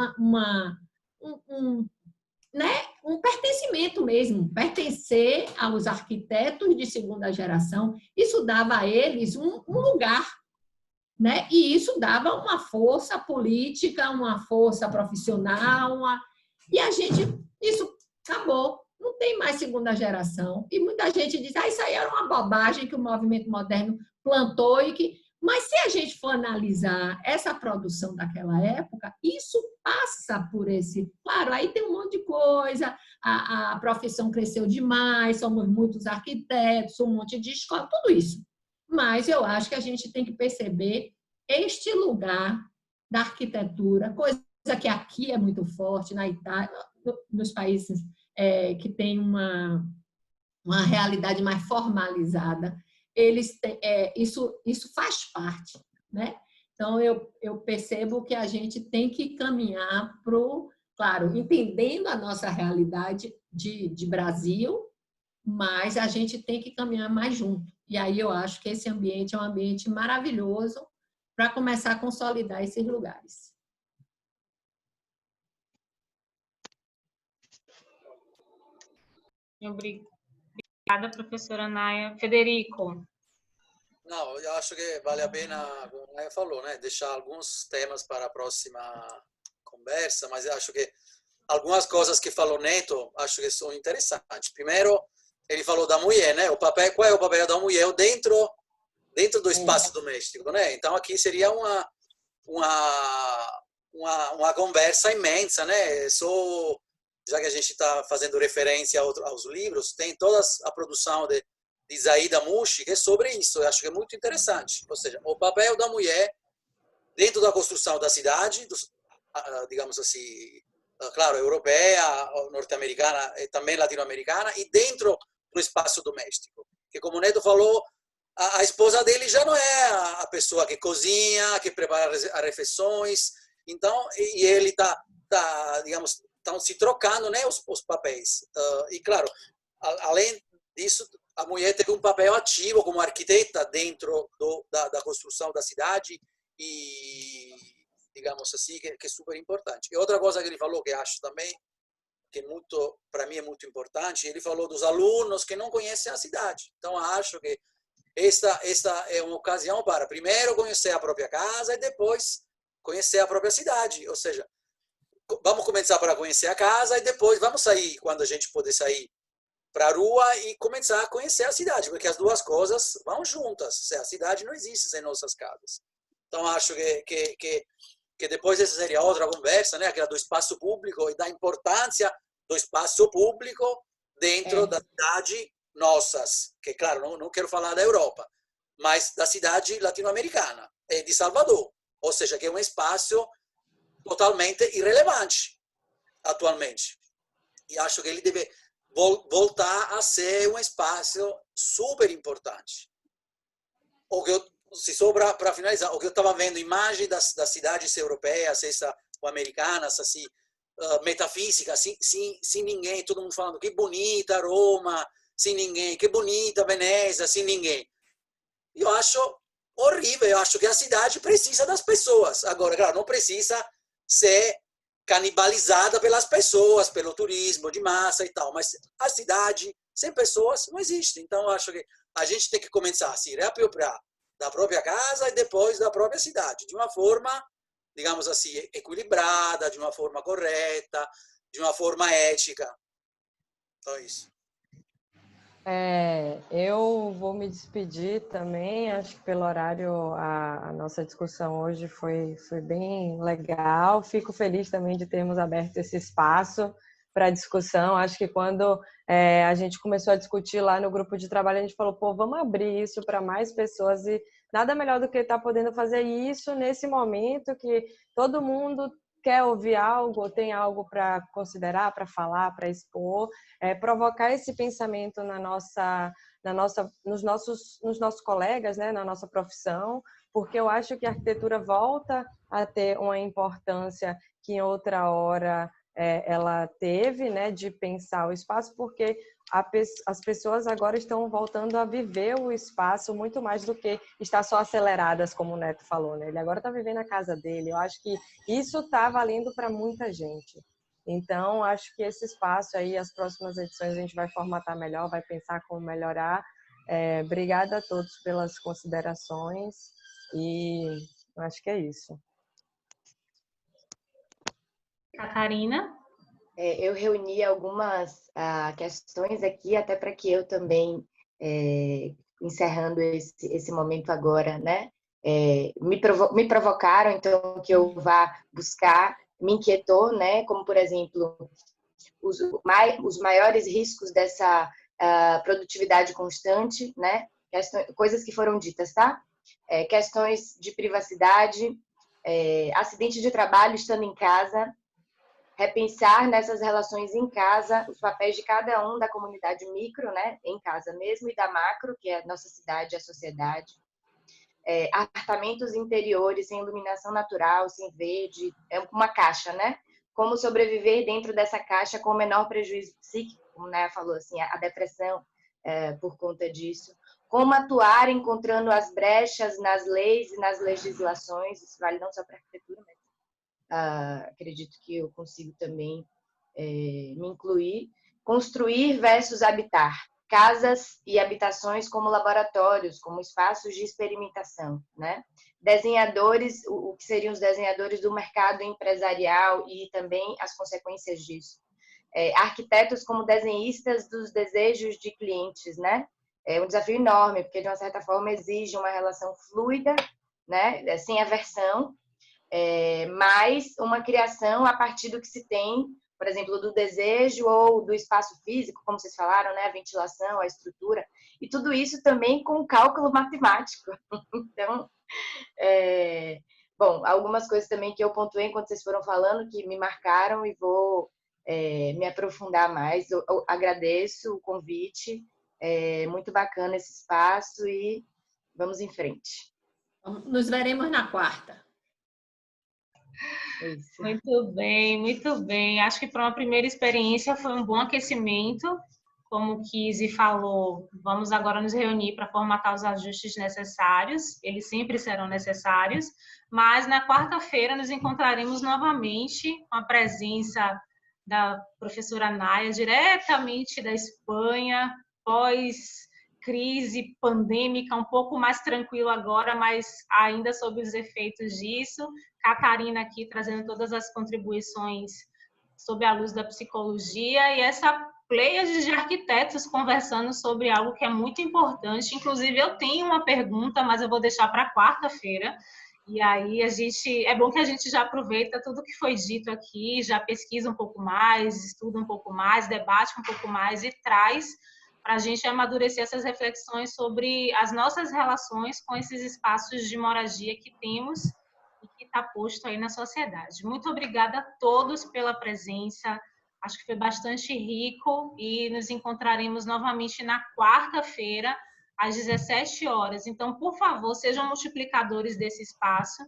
pertencimento mesmo, pertencer aos arquitetos de segunda geração. Isso dava a eles um lugar, né? E isso dava uma força política, uma força profissional, e isso acabou. Não tem mais segunda geração. E muita gente diz, isso aí era uma bobagem que o movimento moderno plantou Mas se a gente for analisar essa produção daquela época, isso passa por esse... Claro, aí tem um monte de coisa, a profissão cresceu demais, somos muitos arquitetos, um monte de escola, tudo isso. Mas eu acho que a gente tem que perceber este lugar da arquitetura, coisa que aqui é muito forte, na Itália, nos países que têm uma realidade mais formalizada, isso faz parte, né? Então, eu percebo que a gente tem que caminhar para o... Claro, entendendo a nossa realidade de Brasil, mas a gente tem que caminhar mais junto. E aí eu acho que esse ambiente é um ambiente maravilhoso para começar a consolidar esses lugares. Obrigada, professora Naya. Federico. Não, eu acho que vale a pena, como a Naya falou, né, deixar alguns temas para a próxima conversa, mas eu acho que algumas coisas que falou Neto, acho que são interessantes. Primeiro, ele falou da mulher, né? Qual é o papel da mulher dentro do espaço doméstico, né? Então aqui seria uma conversa imensa, né? Já que a gente está fazendo referência aos livros, tem toda a produção de Zaida Mushi, que é sobre isso. Eu acho que é muito interessante. Ou seja, o papel da mulher dentro da construção da cidade, digamos assim, claro, europeia, norte-americana e também latino-americana, e dentro do espaço doméstico. Que, como o Neto falou, a esposa dele já não é a pessoa que cozinha, que prepara as refeições, então, e ele está, digamos, estão se trocando, né, os papéis. E, claro, além disso, a mulher teve um papel ativo como arquiteta dentro da construção da cidade e, digamos assim, que é super importante. E outra coisa que ele falou, que acho também, que para mim é muito importante, ele falou dos alunos que não conhecem a cidade. Então, acho que esta é uma ocasião para, primeiro, conhecer a própria casa e depois conhecer a própria cidade. Ou seja, vamos começar para conhecer a casa e depois vamos sair, quando a gente puder sair para a rua e começar a conhecer a cidade, porque as duas coisas vão juntas. A cidade não existe sem nossas casas. Então, acho que depois essa seria outra conversa, né? Aquela do espaço público e da importância do espaço público dentro da cidade nossas, que, claro, não quero falar da Europa, mas da cidade latino-americana, de Salvador. Ou seja, que é um espaço totalmente irrelevante atualmente. E acho que ele deve voltar a ser um espaço super importante. Se sobra para finalizar, o que eu estava vendo, imagem das cidades europeias, ou americanas, assim, metafísica, sem ninguém, todo mundo falando que bonita Roma, sem ninguém, que bonita Veneza, sem ninguém. Eu acho horrível, eu acho que a cidade precisa das pessoas. Agora, claro, não precisa ser canibalizada pelas pessoas, pelo turismo de massa e tal, mas a cidade sem pessoas não existe. Então, eu acho que a gente tem que começar a se reapropriar da própria casa e depois da própria cidade, de uma forma, digamos assim, equilibrada, de uma forma correta, de uma forma ética. Então, é isso. Eu vou me despedir também, acho que pelo horário a nossa discussão hoje foi bem legal, fico feliz também de termos aberto esse espaço para discussão. Acho que quando a gente começou a discutir lá no grupo de trabalho, a gente falou, vamos abrir isso para mais pessoas e nada melhor do que estar podendo fazer isso nesse momento que todo mundo quer ouvir algo, tem algo para considerar, para falar, para expor, provocar esse pensamento nos nossos colegas, né, na nossa profissão, porque eu acho que a arquitetura volta a ter uma importância que em outra hora ela teve, né, de pensar o espaço, porque as pessoas agora estão voltando a viver o espaço muito mais do que estar só aceleradas, como o Neto falou, né? Ele agora está vivendo a casa dele. Eu acho que isso está valendo para muita gente. Então, acho que esse espaço aí, as próximas edições, a gente vai formatar melhor, vai pensar como melhorar. Obrigada a todos pelas considerações e acho que é isso. Catarina? Eu reuni algumas questões aqui, até para que eu também, encerrando esse momento agora, né, me provocaram, então, que eu vá buscar, me inquietou, né, como, por exemplo, os maiores riscos dessa produtividade constante, né, coisas que foram ditas, tá? Questões de privacidade, acidente de trabalho estando em casa, repensar nessas relações em casa, os papéis de cada um da comunidade micro, né, em casa mesmo, e da macro, que é a nossa cidade, a sociedade. Apartamentos interiores sem iluminação natural, sem verde, é uma caixa, né? Como sobreviver dentro dessa caixa com o menor prejuízo psíquico, como Naya falou, assim, a depressão por conta disso. Como atuar encontrando as brechas nas leis e nas legislações, isso vale não só para a arquitetura, mas acredito que eu consigo também me incluir. Construir versus habitar. Casas e habitações como laboratórios, como espaços de experimentação, né? Desenhadores, o que seriam os desenhadores do mercado empresarial e também as consequências disso. Arquitetos como desenhistas dos desejos de clientes, né? É um desafio enorme, porque de uma certa forma exige uma relação fluida, né? Sem aversão, mas uma criação a partir do que se tem, por exemplo, do desejo ou do espaço físico, como vocês falaram, né? A ventilação, a estrutura, e tudo isso também com cálculo matemático. Então, bom, algumas coisas também que eu pontuei enquanto vocês foram falando, que me marcaram e vou me aprofundar mais. Eu agradeço o convite, muito bacana esse espaço e vamos em frente. Nos veremos na quarta. Isso. Muito bem, muito bem. Acho que para uma primeira experiência foi um bom aquecimento. Como o Kizzy falou, vamos agora nos reunir para formatar os ajustes necessários. Eles sempre serão necessários, mas na quarta-feira nos encontraremos novamente com a presença da professora Naya, diretamente da Espanha, pós-crise pandêmica, um pouco mais tranquilo agora, mas ainda sob os efeitos disso. Catarina aqui trazendo todas as contribuições sob a luz da psicologia e essa pleiade de arquitetos conversando sobre algo que é muito importante. Inclusive, eu tenho uma pergunta, mas eu vou deixar para quarta-feira. E aí é bom que a gente já aproveita tudo que foi dito aqui, já pesquisa um pouco mais, estuda um pouco mais, debate um pouco mais e traz para a gente amadurecer essas reflexões sobre as nossas relações com esses espaços de moradia que temos e que está posto aí na sociedade. Muito obrigada a todos pela presença, acho que foi bastante rico e nos encontraremos novamente na quarta-feira, às 17 horas. Então, por favor, sejam multiplicadores desse espaço.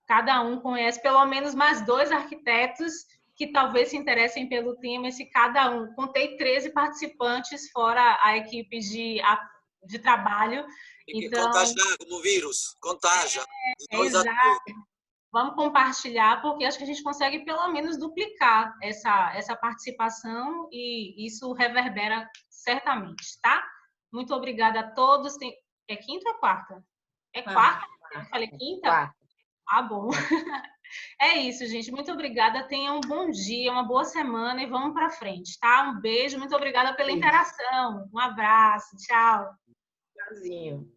Cada um conhece pelo menos mais 2 arquitetos que talvez se interessem pelo tema, esse cada um. Contei 13 participantes, fora a equipe de trabalho. Tem que então, contagiar como vírus, contagia. Exato. Vamos compartilhar, porque acho que a gente consegue pelo menos duplicar essa participação e isso reverbera certamente, tá? Muito obrigada a todos. É quinta ou quarta? É quarta? Eu falei quinta? Quarta. Ah, bom. É isso, gente. Muito obrigada. Tenham um bom dia, uma boa semana e vamos para frente, tá? Um beijo. Muito obrigada pela interação. Um abraço. Tchau. Tchauzinho.